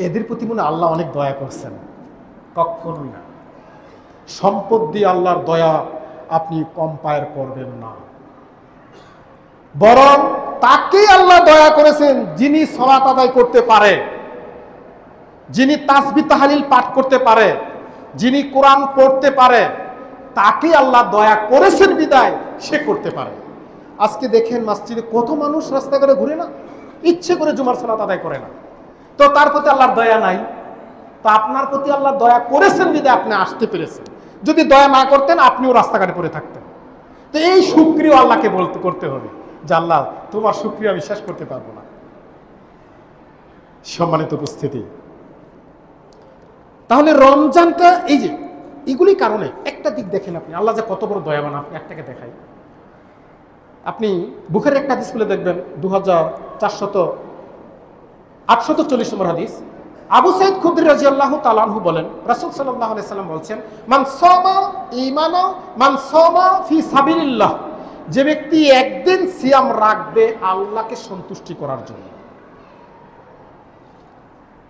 এদের প্রতি মনে আল্লাহ অনেক দয়া করছেন। কখনোই না। সম্পদ দিয়ে আল্লাহর দয়া আপনি কম্পায়ার করবেন না। বরং তাকেই আল্লাহ দয়া করেছেন যিনি সালাত আদায় করতে পারে, যিনি তাসবিহ তাহলিল পাঠ করতে পারে, যিনি কোরআন পড়তে পারে, তাকেই আল্লাহ দয়া করেছেন বিদায় সে করতে পারে। আজকে দেখেন মসজিদে কত মানুষ রাস্তাঘাটে ঘুরে না, ইচ্ছে করে জুমার সালাত আদায় করে না। তো তার প্রতি আল্লাহর দয়া নাই? তো আপনার প্রতি আল্লাহ দয়া করেছেন বিদায় আপনি আসতে পেরেছেন। যদি দয়া না করতেন আপনিও রাস্তাঘাটে পড়ে থাকতেন। তো এই শুকরিয়া আল্লাহকে করতে হবে যে আল্লাহ তোমার শুকরিয়া আমি শেষ করতে পারবো না। সম্মানিত উপস্থিতি, তাহলে রমজানটা এই যে এগুলি কারণে একটা দিক দেখেন আপনি, আল্লাহ যে কত বড় দয়াবান। আপনি একটাকে দেখাই, আপনি বুখারীর একটা হাদিস খুলে দেখবেন, 2440 নম্বর হাদিস। আবু সাইদ খুদরি রাদিয়াল্লাহু তাআলা আনহু বলেন, রাসূল সাল্লাল্লাহু আলাইহি সাল্লাম বলছেন, মান সামা ঈমানা মান সামা ফি সাবিলিল্লাহ, যে ব্যক্তি একদিন সিয়াম রাখবে আল্লাহকে সন্তুষ্টি করার জন্য,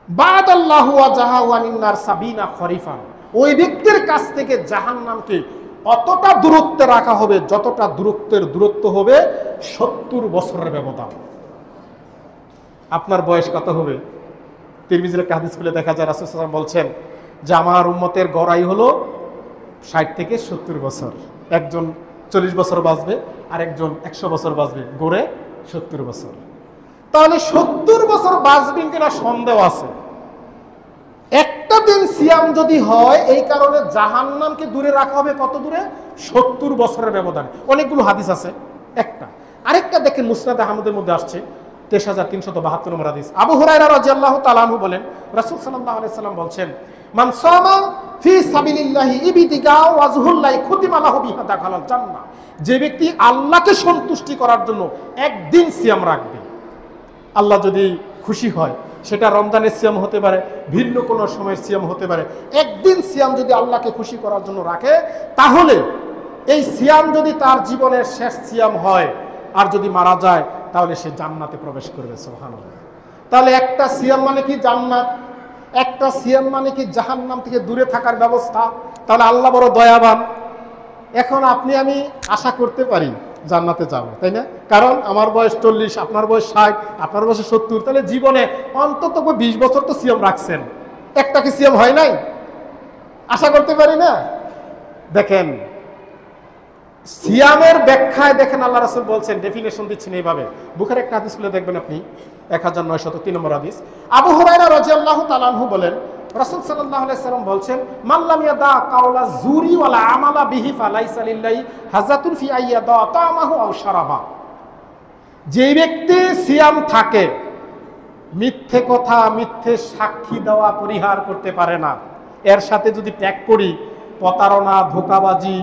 বাদাল্লাহু ওয়াজাহু আনিন নার সাবিনা খরিফান, ওই ব্যক্তির কাছ থেকে জাহান্নামকে অতটা দূরত্বে রাখা হবে যতটা দূরত্ব হবে 70 বছরের ব্যবধান। আপনার বয়স কত হবে? তিরমিজির একটা হাদিস খুলে দেখা যায় রাসূল সাল্লাল্লাহু আলাইহি ওয়াসাল্লাম বলছেন যে আমার উম্মতের গড়াই হলো 60 থেকে 70 বছর। একজন 40 বছর বাঁচবে আর একজন 100 বছর বাঁচবে, গড়ে 70 বছর। তাহলে 70 বছর বাঁচবেন কিনা সন্দেহ আছে। একটা দিন সিয়াম যদি হয়, এই কারণে জাহান্নামকে দূরে রাখা হবে কত দূরে? 70 বছরের ব্যবধান। অনেকগুলো হাদিস আছে। একটা আরেকটা দেখেন, মুসনাদ আহমদের মধ্যে আসছে 23372 নম্বর হাদিস। আবু হুরায়রা রাদিয়াল্লাহু তাআলা আনহু বলেন, রাসূল সাল্লাল্লাহু আলাইহি সাল্লাম বলছেন, মান সামা ফি সাবিলিল্লাহি ইবতিগা ওয়াজহুল্লাহি খুতিমা লাহু বিহা দাখালাল জান্নাহ, যে ব্যক্তি আল্লাহকে সন্তুষ্টি করার জন্য একদিন সিয়াম রাখবে, আল্লাহ যদি খুশি হয়, সেটা রমজানের সিয়াম হতে পারে, ভিন্ন কোনো সময়ের সিয়াম হতে পারে, একদিন সিয়াম যদি আল্লাহকে খুশি করার জন্য রাখে, তাহলে এই সিয়াম যদি তার জীবনের শেষ সিয়াম হয় আর যদি মারা যায়, তাহলে সে জান্নাতে প্রবেশ করবে। সুবহানাল্লাহ। তাহলে একটা সিয়াম মানে কি জান্নাত, একটা সিয়াম মানে কি জাহান্নাম থেকে দূরে থাকার ব্যবস্থা। তাহলে আল্লাহ বড় দয়াবান। এখন আপনি আমি আশা করতে পারি জান্নাতে যাবো, তাই না? কারণ আমার বয়স 40, আপনার বয়স 60, আপনার বয়স 70, তাহলে জীবনে অন্তত 20 বছর তো সিয়াম রাখছেন, একটা কি সিয়াম হয় নাই? আশা করতে পারি না? দেখেন সিয়ামের ব্যাখ্যায় দেখেন আল্লাহ রাসূল বলছেন, ডেফিনেশন দিচ্ছেন এইভাবে। বুখারীর একটা হাদিস খুলে দেখবেন আপনি, 1903 নম্বর হাদিস। আবু হুরায়রা রাদিয়াল্লাহু তাআলা আনহু বলেন, রাসূল সাল্লাল্লাহু আলাইহি সাল্লাম বলছেন, মান লাম ইয়াদা কাওলা জুরি ওয়ালা আমালা বিহি ফালাইসা লিল্লাহি হাজাতুন ফি আইয়াদা তামাহু আও শারাবা, যে ব্যক্তি সিয়াম থাকে মিথ্যে কথা, মিথ্যে সাক্ষী দেওয়া পরিহার করতে পারে না। এর সাথে যদি ত্যাগ করি, প্রতারণা, ধোঁকাবাজি,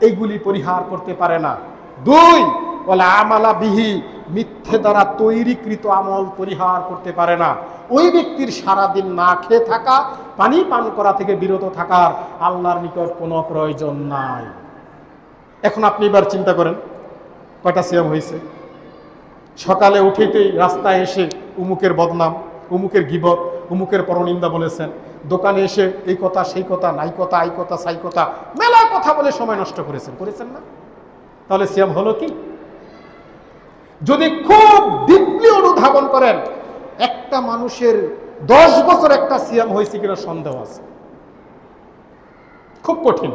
এইগুলি পরিহার করতে পারে না। 2, বলে আমালা বিহি, মিথ্যে দ্বারা তৈরিকৃত আমল পরিহার করতে পারে না। ওই ব্যক্তির সারাদিন না খেয়ে থাকা, পানি পান করা থেকে বিরত থাকার আল্লাহর নিকট কোনো প্রয়োজন নাই। এখন আপনি এবার চিন্তা করেন, কয়টা সিয়াম হয়েছে? সকালে উঠেতেই রাস্তায় এসে উমুকের বদনাম, উমুকের গীবত, উমুকের পরনিন্দা বলেছেন। দোকানে এসে এই কথা সেই কথা, নাই কথা, আই কথা, সাই কথা, মেলা কথা বলে সময় নষ্ট করেছেন না? তাহলে সিয়াম হলো কি? যদি খুব ডিপলি অনুধাবন করেন, একটা মানুষের 10 বছর একটা সিয়াম হয়েছে কিনা সন্দেহ আছে। খুব কঠিন।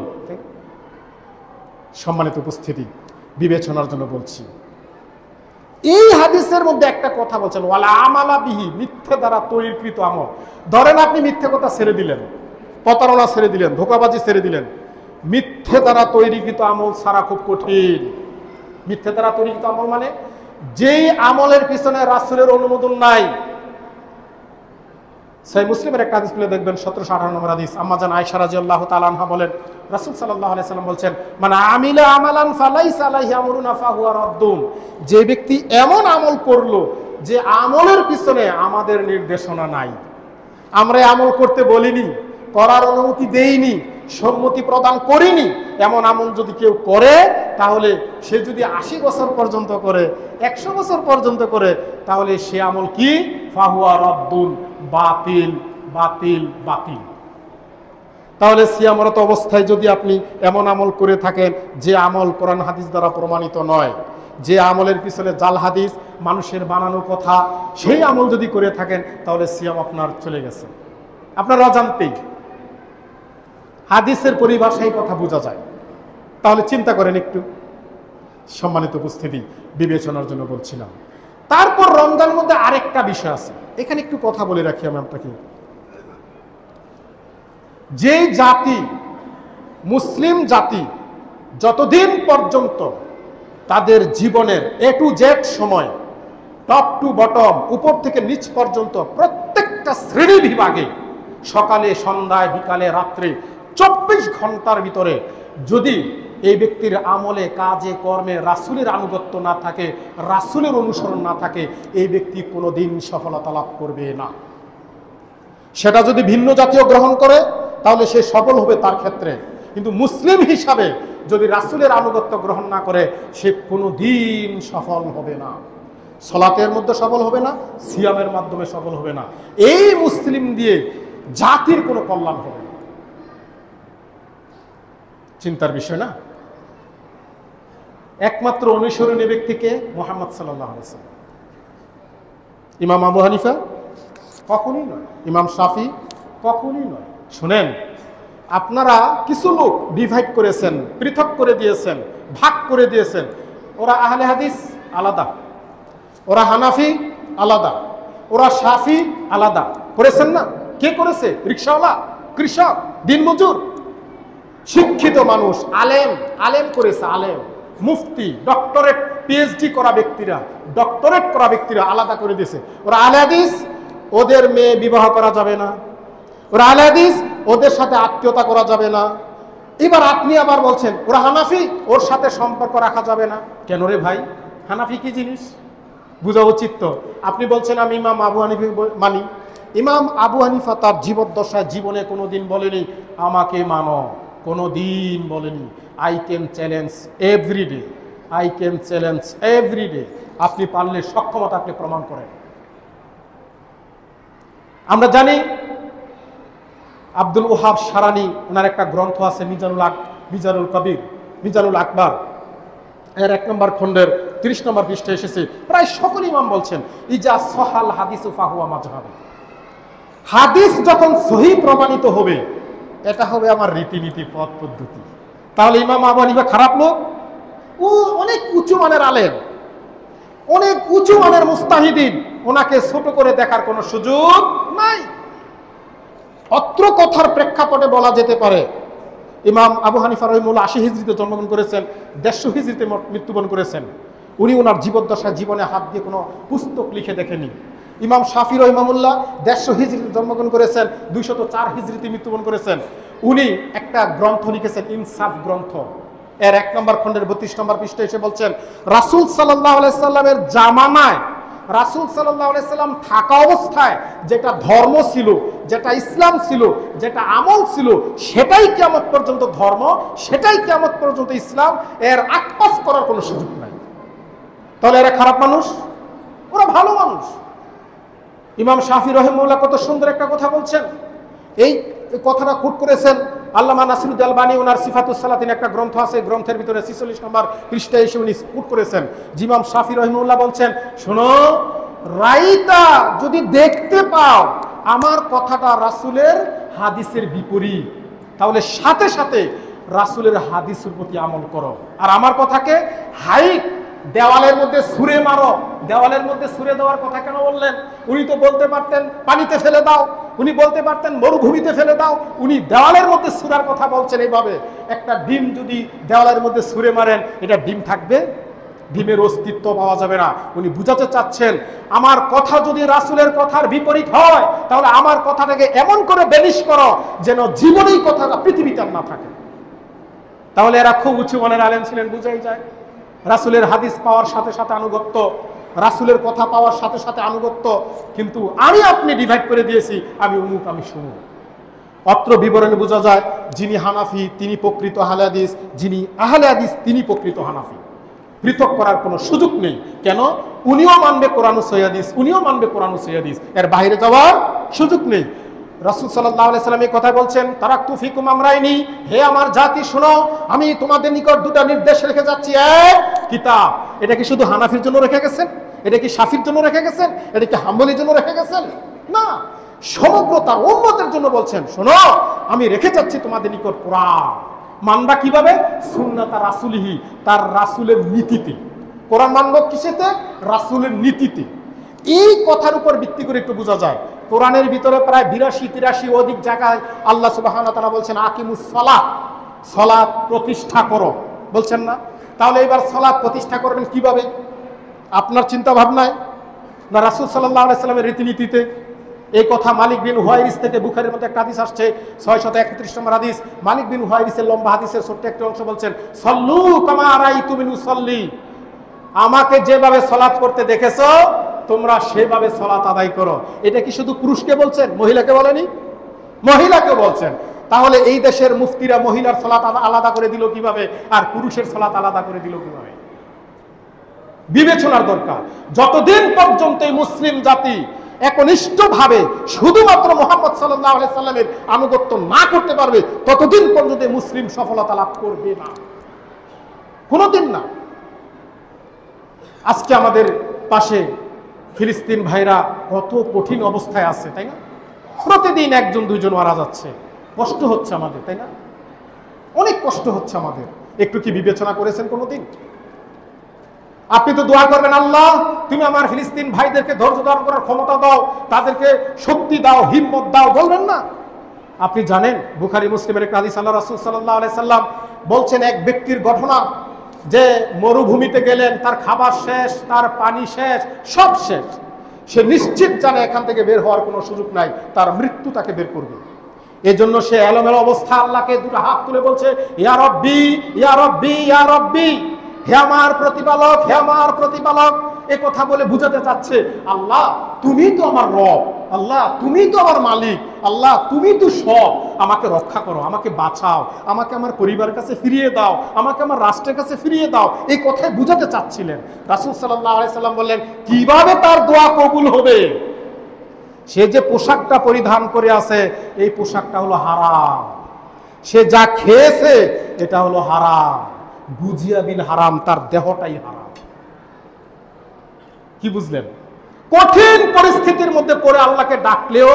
সম্মানিত উপস্থিতি, বিবেচনার জন্য বলছি। এই হাদিসের মধ্যে একটা কথা বলছেন, ওয়ালা আমালা বিহি, মিথ্যে দ্বারা তৈরিকৃত আমল। ধরেন আপনি মিথ্যে কথা ছেড়ে দিলেন, প্রতারণা ছেড়ে দিলেন, ধোঁকাবাজি ছেড়ে দিলেন। মিথ্যে দ্বারা তৈরিকৃত আমল ছাড়া খুব কঠিন। মিথ্যে দ্বারা তৈরিকৃত আমল মানে যেই আমলের পিছনে রাসূলের অনুমোদন নাই। সহিহ মুসলিমের একটা হাদিস খুলে দেখবেন, 1758 নম্বর হাদিস। আম্মা জান আয়েশা রাদিয়াল্লাহু তাআলা আনহা বলেন, রাসূল সাল্লাল্লাহু আলাইহি সাল্লাম বলছেন, মান আমিলা আমালান ফালাইসা আলাইহি আমরুনা ফাহুয়া রাদ্দুন। যে ব্যক্তি এমন আমল করলো যে আমলের পিছনে আমাদের নির্দেশনা নাই, আমরা আমল করতে বলিনি, করার অনুমতি দেইনি, সম্মতি প্রদান করিনি, এমন আমল যদি কেউ করে, তাহলে সে যদি 80 বছর পর্যন্ত করে, 100 বছর পর্যন্ত করে, তাহলে সে আমল কি? ফাহুয়া রাদ্দুন, বাতিল, বাতিল, বাতিল। তাহলে সিয়ামরত অবস্থায় যদি আপনি এমন আমল করে থাকেন যে আমল কোরআন হাদিস দ্বারা প্রমাণিত নয়, যে আমলের পিছনে জাল হাদিস, মানুষের বানানো কথা, সেই আমল যদি করে থাকেন, তাহলে সিয়াম আপনার চলে গেছে, আপনার অজান্তেই। হাদিসের পরিভাষায় কথা বোঝা যায়। তাহলে চিন্তা করেন একটু। সম্মানিত উপস্থিতি, বিবেচনার জন্য বলছিলাম। তারপর রমজানের মধ্যে আরেকটা বিষয় আছে, এখানে একটু কথা বলে রাখি আমি আপনাকে। যে জাতি, মুসলিম জাতি, যতদিন পর্যন্ত তাদের জীবনের A to Z সময়, টপ টু বটম, উপর থেকে নিচ পর্যন্ত প্রত্যেকটা শ্রেণী বিভাগে, সকালে, সন্ধ্যায়, বিকালে, রাত্রে, 24 ঘন্টার ভিতরে যদি এই ব্যক্তির আমলে, কাজে, কর্মে রাসূলের আনুগত্য না থাকে, রাসূলের অনুসরণ না থাকে, এই ব্যক্তি কোনোদিন সফলতা লাভ করবে না। সেটা যদি ভিন্ন জাতীয় গ্রহণ করে, তাহলে সে সফল হবে তার ক্ষেত্রে। কিন্তু মুসলিম হিসাবে যদি রাসূলের আনুগত্য গ্রহণ না করে, সে কোনোদিন সফল হবে না। সালাতের মধ্যে সফল হবে না, সিয়ামের মাধ্যমে সফল হবে না। এই মুসলিম দিয়ে জাতির কোনো কল্যাণ হবে না। চিন্তার বিষয় না? একমাত্র অনুসরণীয় ব্যক্তিকে মুহাম্মদ সাল্লাল্লাহু আলাইহি ওয়াসাল্লাম। ইমাম আবু হানিফা কখনই নয়, ইমাম শাফি কখনই নয়। শুনেন, আপনারা কিছু লোক ডিভাইড করেছেন, পৃথক করে দিয়েছেন, ভাগ করে দিয়েছেন। ওরা আহলে হাদিস আলাদা, ওরা হানাফি আলাদা, ওরা শাফি আলাদা করেছেন না? কে করেছে? রিকশাওয়ালা, কৃষক, দিনমজুর, শিক্ষিত মানুষ, আলেম, আলেম করেছে, আলেম, মুফতি, ডক্টরেট, পিএইচডি করা ব্যক্তিরা, ডক্টরেট করা ব্যক্তিরা আলাদা করে দিয়েছে। ওরা আহলে হাদিস, ওদের মেয়ে বিবাহ করা যাবে না। ওরা আহলে হাদিস, ওদের সাথে আত্মীয়তা করা যাবে না। এবার আপনি আবার বলছেন ওরা হানাফি, ওর সাথে সম্পর্ক রাখা যাবে না। কেন রে ভাই? হানাফি কি জিনিস বুঝা উচিত তো। আপনি বলছেন আমি ইমাম আবু হানিফা মানি। ইমাম আবু হানিফা তার জীবদ্দশায় জীবনে কোনোদিন বলেনি আমাকে মানো, কোনোদিন বলেনি। I can challenge everyday, I can challenge everyday. আপনি পারলে, সক্ষমতা আপনি প্রমাণ করেন। আমরা জানি আব্দুল ওহাব সারানি, ওনার একটা গ্রন্থ আছে মিজানুল কবির, মিজানুল আকবর, এর 1 নম্বর খণ্ডের 30 নম্বর পৃষ্ঠায় এসেছে। প্রায় সকল ইমাম বলছেন ইজা সহাল হাদিসু ফাহুয়া মাজহাবি। হাদিস যখন সহি প্রমাণিত হবে, এটা হবে আমার রীতিনীতি, পথ পদ্ধতি। তাহলে ইমাম আবু হানিফা খারাপ লোক? ও অনেক উঁচু মানের আলেম, অনেক উঁচু মানের মুস্তাহিদিন, ওনাকে ছোট করে দেখার কোনো সুযোগ নাই। অত্র কথার প্রেক্ষাপটে বলা যেতে পারে ইমাম আবু হানিফা রাহিমাহুল্লাহ 80 হিজরিতে জন্মগ্রহণ করেছেন, 150 হিজরিতে মৃত্যুবরণ করেছেন। উনি ওনার জীবদ্দশায় জীবনে হাত দিয়ে কোনো পুস্তক লিখে দেখেনি। ইমাম শাফি রহিমাহুল্লাহ 150 হিজরিতে জন্মগ্রহণ করেছেন, 204 হিজরিতে মৃত্যুবরণ করেছেন। উনি একটা গ্রন্থ লিখেছেন, ইনসাফ গ্রন্থ। এর 1 নম্বর খণ্ডের 32 নম্বর পৃষ্ঠায় এসে বলছেন, রাসূল সাল্লাল্লাহু আলাইহি সাল্লামের জামানায়, রাসূল সাল্লাল্লাহু আলাইহি সাল্লাম থাকা অবস্থায় যেটা ধর্ম ছিল, যেটা ইসলাম ছিল, যেটা আমল ছিল, সেটাই কিয়ামত পর্যন্ত ধর্ম, সেটাই কিয়ামত পর্যন্ত ইসলাম। এর আকপাস করার কোনো সুযোগ নাই। তাহলে এরা খারাপ মানুষ? ওরা ভালো মানুষ। ইমাম শাফি রহিমাহুল্লাহ কত সুন্দর একটা কথা বলছেন। এই কথাটা কোট করেছেন আল্লামা নাসিরুদ্দিন আলবানী। ওনার সিফাতুস সালাতিন একটা গ্রন্থ আছে, গ্রন্থের ভিতরে 46 নম্বর পৃষ্ঠায় এসে উনি কোট করেছেন। ইমাম শাফি রহিমাহুল্লাহ বলছেন, শোনো, রাইতা যদি দেখতে পাও আমার কথাটা রাসূলের হাদিসের বিপরীত, তাহলে সাথে সাথে রাসূলের হাদিসের প্রতি আমল করো। আর আমার কথাকে হাইট দেওয়ালের মধ্যে ছুঁড়ে মারো। দেওয়ালের মধ্যে ছুঁড়ে দেওয়ার কথা কেন বললেন? উনি তো বলতে পারতেন পানিতে ফেলে দাও, উনি বলতে পারতেন মরুভূমিতে ফেলে দাও। উনি দেওয়ালের মধ্যে ছুঁড়ার কথা বলছেন এইভাবে। একটা ডিম যদি দেওয়ালের মধ্যে ছুঁড়ে মারেন, এটা ডিম থাকবে? ডিমের অস্তিত্ব পাওয়া যাবে না। উনি বুঝাতে চাচ্ছেন, আমার কথা যদি রাসূলের কথার বিপরীত হয়, তাহলে আমার কথাটাকে এমন করে বেলিশ করো যেন জীবনেই কথাটা পৃথিবীতে না থাকে। তাহলে এরা খুব উঁচু মনের আলেম ছিলেন, বুঝাই যায়। রাসূলের হাদিস পাওয়ার সাথে সাথে আনুগত্য, রাসূলের কথা পাওয়ার সাথে সাথে আনুগত্য। কিন্তু আমি আপনি ডিভাইড করে দিয়েছি, আমি অমুক, আমি সমুক। অত্র বিবরণে বোঝা যায়, যিনি হানাফি তিনি প্রকৃত আহলে হাদিস, যিনি আহলে হাদিস তিনি প্রকৃত হানাফি। পৃথক করার কোনো সুযোগ নেই। কেন? উনিও মানবে কোরআন ও সহিহ হাদিস, উনিও মানবে কোরআন ও সহিহ হাদিস, এর বাইরে যাওয়ার সুযোগ নেই। রাসূল সাল্লাল্লাহু আলাইহি সাল্লাম এই কথা বলছেন, তারাকতু ফিকুম আমরাইনি, হে আমার জাতি শোনো, আমি তোমাদের নিকট দুটো নির্দেশ রেখে যাচ্ছি। এক, কিতাব। এটা কি শুধু হানাফির জন্য রেখে গেছেন? এটা কি শাফির জন্য রেখে গেছেন? এটা কি হাম্বলির জন্য রেখে গেছেন? না, সমগ্র তার উম্মতের জন্য বলছেন, শোনো, আমি রেখে যাচ্ছি তোমাদের নিকট কোরআন। মানবা কিভাবে? সুন্নাত রাসূলিহি, তার রাসূলের নীতিতে। কোরআন মানব কিসেতে? রাসূলের নীতিতে। এই কথার উপর ভিত্তি করে একটু বোঝা যায়, কোরআনের ভিতরে প্রায় 82-83 অধিক জায়গায় আল্লাহ সুবহানাহু ওয়া তাআলা বলছেন আকিমুস সালাত, সালাত প্রতিষ্ঠা করো, বলছেন না? তাহলে এবার সালাত প্রতিষ্ঠা করবেন কিভাবে? আপনার চিন্তা ভাবনায় না রাসূল সাল্লাল্লাহু আলাইহি সাল্লামের রীতিনীতিতে? এই কথা মালিক বিন হুয়াইরিস থেকে বুখারীর মধ্যে একটা হাদিস আসছে, 631 নম্বর হাদিস। মালিক বিন হুয়াইরিসের লম্বা হাদিসের ছোট্ট একটা অংশ বলছেন, সল্লু কামা রাআইতুমুনি উসাল্লি, আমাকে যেভাবে সালাত করতে দেখেছো তোমরা সেভাবে সালাত আদায় করো। এটা কি শুধু পুরুষকে বলছেন, মহিলাকে বলেনি? মহিলাকে বলছেন। তাহলে এই দেশের মুফতিরা মহিলার সালাত আলাদা করে দিল কিভাবে, আর পুরুষের সালাত আলাদা করে দিল কিভাবে? বিবেচনার দরকার। যতদিন পর্যন্ত এই মুসলিম জাতি একনিষ্ঠভাবে শুধুমাত্র মুহাম্মদ সাল্লাল্লাহু আলাইহি সাল্লামের আনুগত্য না করতে পারবে, ততদিন পর্যন্ত মুসলিম সফলতা লাভ করবে না, কোনোদিন না। আজকে আমাদের পাশে ফিলিস্তিন ভাইরা কত কঠিন অবস্থায় আছে, তাই না? প্রতিদিন 1-2 মারা যাচ্ছে, কষ্ট হচ্ছে আমাদের, তাই না? অনেক কষ্ট হচ্ছে আমাদের। একটু কি বিবেচনা করেছেন কোনোদিন? আপনি তো দোয়া করবেন, আল্লাহ তুমি আমার ফিলিস্তিন ভাইদেরকে ধৈর্য ধারণ করার ক্ষমতা দাও, তাদেরকে শক্তি দাও, হিম্মত দাও, বলবেন না? আপনি জানেন বুখারী মুসলিমের একটা হাদিস, আল্লাহ রাসূল সাল্লাল্লাহু আলাইহি সাল্লাম বলছেন এক ব্যক্তির ঘটনা, যে মরুভূমিতে গেলেন, তার খাবার শেষ, তার পানি শেষ, সব শেষ। সে নিশ্চিত জানে এখান থেকে বের হওয়ার কোনো সুযোগ নাই, তার মৃত্যু তাকে বের করবে। এজন্য সে এলোমেলো অবস্থা আল্লাহকে দুটো হাত তুলে বলছে, ইয়া রব্বি ইয়া রব্বি ইয়া রব্বি, হে আমার প্রতিপালক, হে আমার প্রতিপালক। এ কথা বলে বুঝাতে চাচ্ছে, আল্লাহ তুমি তো আমার রব, আল্লাহ তুমি তো আমার মালিক, আল্লাহ তুমি তো সব, আমাকে রক্ষা করো, আমাকে বাঁচাও, আমাকে আমার পরিবারের কাছে ফিরিয়ে দাও, আমাকে আমার রাষ্ট্রের কাছে ফিরিয়ে দাও। এই কথাই বুঝাতে চাচ্ছিলেন। রাসূল সাল্লাল্লাহু আলাইহি সাল্লাম বললেন, কিভাবে তার দোয়া কবুল হবে? সে যে পোশাকটা পরিধান করে আছে, এই পোশাকটা হলো হারাম। সে যা খেয়েছে এটা হলো হারাম, বুঝিয়া বিল হারাম, তার দেহটাই হারাম। কি বুঝলেন? কঠিন পরিস্থিতির মধ্যে পড়ে আল্লাহকে ডাকলেও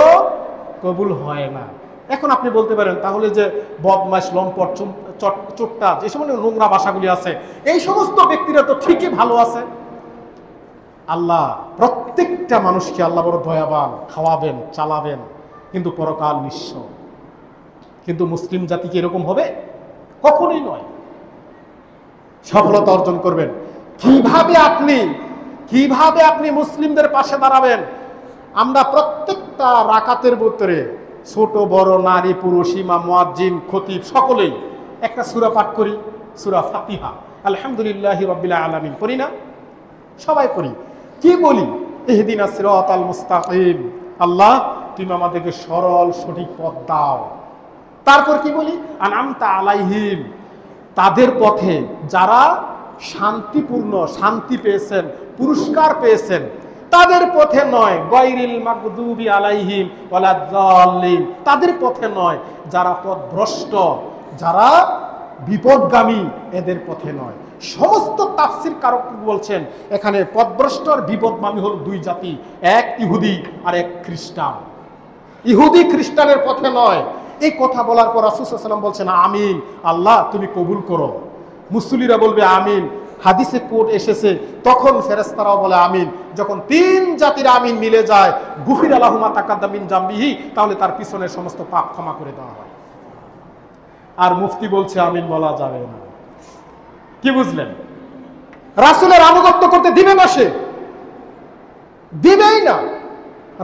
কবুল হয় না। এখন আপনি বলতে পারেন, তাহলে যে বদমাশ, লম্পট, চোট্টা, যে সমস্ত নোংরা ভাষাগুলি আছে, এই সমস্ত ব্যক্তিরা তো ঠিকই ভালো আছে। আল্লাহ প্রত্যেকটা মানুষকে আল্লাহ বড় দয়াবান, খাওয়াবেন, চালাবেন, কিন্তু পরকাল নিঃস্ব। কিন্তু মুসলিম জাতি কি এরকম হবে? কখনোই নয়। সফলতা অর্জন করবেন কিভাবে? কিভাবে আপনি মুসলিমদের পাশে দাঁড়াবেন? আমরা প্রত্যেকটা রাকাতের ভিতরে ছোট বড় নারী পুরুষ ইমাম মুয়াজ্জিন খতিব সকলেই একটা সূরা পাঠ করি, সূরা ফাতিহা, আলহামদুলিল্লাহি রাব্বিল আলামিন পড়ি না? সবাই পড়ি। কি বলি? ইহদিনাস সিরাতাল মুস্তাকিম, আল্লাহ তুমি আমাদেরকে সরল সঠিক পথ দাও। তারপর কি বলি? আনআমতা আলাইহিম, তাদের পথে যারা শান্তিপূর্ণ, শান্তি পেয়েছেন, পুরস্কার পেয়েছেন, তাদের পথে নয়। গায়রিল মাগদুবি আলাইহিম ওয়ালাদ-দাল্লিন, তাদের পথে নয়। যারা পথভ্রষ্ট, যারা বিপদগামী, এদের পথে নয়। সমস্ত তাফসীর কারক বলছেন এখানে পথভ্রষ্ট আর বিপদগামী হল দুই জাতি, এক ইহুদি আর এক খ্রিস্টান। ইহুদি খ্রিস্টানের পথে নয়। এই কথা বলার পর রাসূল সাল্লাল্লাহু আলাইহি ওয়াসাল্লাম বলছেন আমিন, আল্লাহ তুমি কবুল করো। মুসল্লিরা বলবে আমিন। হাদিসে কোট এসেছে তখন ফেরেশতারাও বলে আমিন। যখন তিন জাতির আমিন মিলে যায়, গুফিরা লাহু মা তাকাদ্দাম মিন জামবিহি, তাহলে তার পিছনের সমস্ত পাপ ক্ষমা করে দেওয়া হয়। আর মুফতি বলছে আমিন বলা যাবে না। কি বুঝলেন? রাসূলের আনুগত্য করতে দিবে না, সে দিবেই না।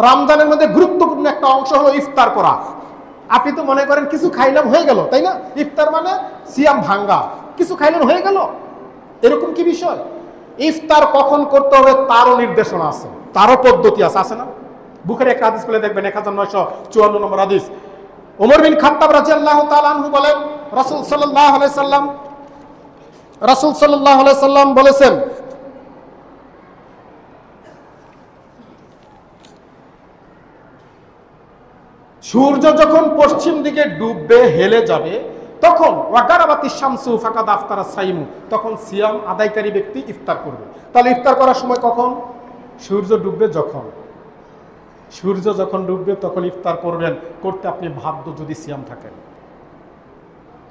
রমজানের মধ্যে গুরুত্বপূর্ণ একটা অংশ হলো ইফতার করা। আপনি তো মনে করেন কিছু খাইলাম হয়ে গেল, তাই না? ইফতার মানে সিয়াম ভাঙ্গা, কিছু খাইলেন হয়ে গেল, এরকম কি বিষয়? ইফতার কখন করতে হবে তারও নির্দেশনা আছে, তারও পদ্ধতি আছে, আছে না? বুখারী একটা হাদিস বলে দেখবেন 1954 নম্বর হাদিস। ওমর বিন খাত্তাব রাদিয়াল্লাহু তাআলা আনহু বলেন রাসূল সাল্লাল্লাহু আলাইহি সাল্লাম বলেছেন, সূর্য যখন পশ্চিম দিকে ডুববে, হেলে যাবে, তখন ওয়াগারাবাতিশ শামসু ফাকাদ আফতারা সাইমু, তখন সিয়াম আদায়কারী ব্যক্তি ইফতার করবে। তাহলে ইফতার করার সময় কখন? সূর্য ডুববে যখন। সূর্য যখন ডুববে তখন ইফতার করবেন। করতে আপনি বাধ্য যদি সিয়াম থাকেন।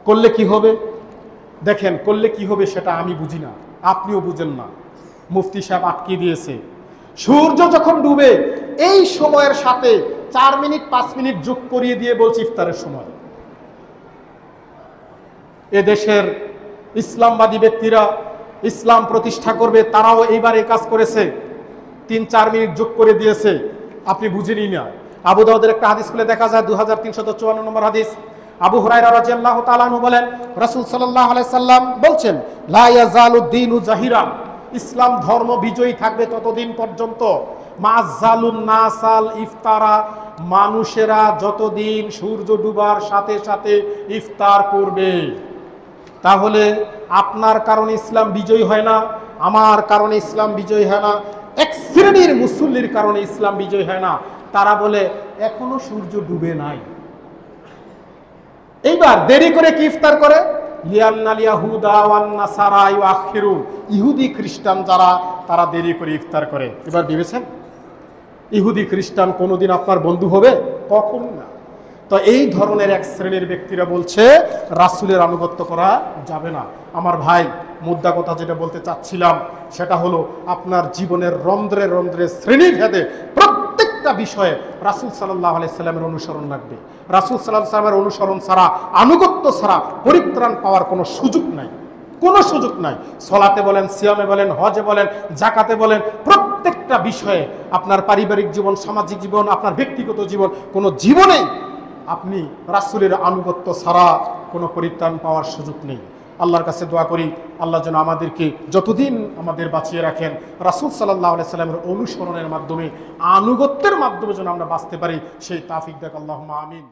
করলে কি হবে দেখেন, করলে কি হবে সেটা আমি বুঝি না, আপনিও বুঝেন না, মুফতি সাহেব আটকে দিয়েছে। সূর্য যখন ডুবে এই সময়ের সাথে 4 মিনিট 5 মিনিট যোগ করিয়ে দিয়ে বলছি ইফতারের সময়। এদেশের ইসলামবাদী ব্যক্তিরা ইসলাম প্রতিষ্ঠা করবে, তারাও এইবার এই কাজ করেছে, 3-4 মিনিট যোগ করে দিয়েছে, আপনি বুঝেনি না। আবু দাউদের একটা হাদিস খুলে দেখা যায় 2354 নম্বর হাদিস। আবু হুরায়রা রাদিয়াল্লাহু তাআলা আনহু বলেন রাসূল সাল্লাল্লাহু আলাইহি সাল্লাম বলছেন, লা ইয়াজালু দীনু জাহিরা, ইসলাম ধর্ম বিজয়ী থাকবে ততদিন পর্যন্ত, মাযালুন নাসাল ইফতারা, মানুষেরা যতদিন সূর্য ডুবার সাথে সাথে ইফতার করবে। তাহলে আপনার কারণে ইসলাম বিজয়ী হয় না, আমার কারণে ইসলাম বিজয়ী হয় না, এক শ্রেণীর মুসল্লির কারণে ইসলাম বিজয়ী হয় না। তারা বলে এখনো সূর্য ডুবে নাই। এইবার দেরি করে কি ইফতার করে? লিয়ান্নাল ইয়াহুদা ওয়ান নাসারা ইউআখিরুন, ইহুদি খ্রিস্টান যারা, তারা দেরি করে ইফতার করে। এবার ভেবেছেন ইহুদি খ্রিস্টান কোনোদিন আপনার বন্ধু হবে? কখন না। তো এই ধরনের এক শ্রেণীর ব্যক্তিরা বলছে রাসূলের আনুগত্য করা যাবে না। আমার ভাই, মুদ্রা কথা যেটা বলতে চাচ্ছিলাম সেটা হলো আপনার জীবনের রন্ধ্রে রন্ধ্রে শ্রেণীভেদে প্রত্যেকটা বিষয়ে রাসূল সাল্লাল্লাহু আলাইহি সাল্লামের অনুসরণ লাগবে। রাসূল সাল্লাল্লাহু আলাইহি সাল্লামের অনুসরণ ছাড়া, আনুগত্য ছাড়া পরিত্রাণ পাওয়ার কোনো সুযোগ নাই, কোনো সুযোগ নাই। সলাতে বলেন, সিয়ামে বলেন, হজে বলেন, জাকাতে বলেন, প্রত্যেকটা বিষয়ে আপনার পারিবারিক জীবন, সামাজিক জীবন, আপনার ব্যক্তিগত জীবন, কোনো জীবনেই আপনি রাসূলের আনুগত্য ছাড়া কোনো পরিত্রাণ পাওয়ার সুযোগ নেই। আল্লাহর কাছে দোয়া করি আল্লাহ যেন আমাদেরকে যতদিন আমাদের বাঁচিয়ে রাখেন রাসূল সাল্লাল্লাহু আলাইহি সাল্লামের অনুসরণের মাধ্যমে, আনুগত্যের মাধ্যমে যেন আমরা বাঁচতে পারি, সেই তৌফিক দেখ আল্লাহুম্মা আমিন।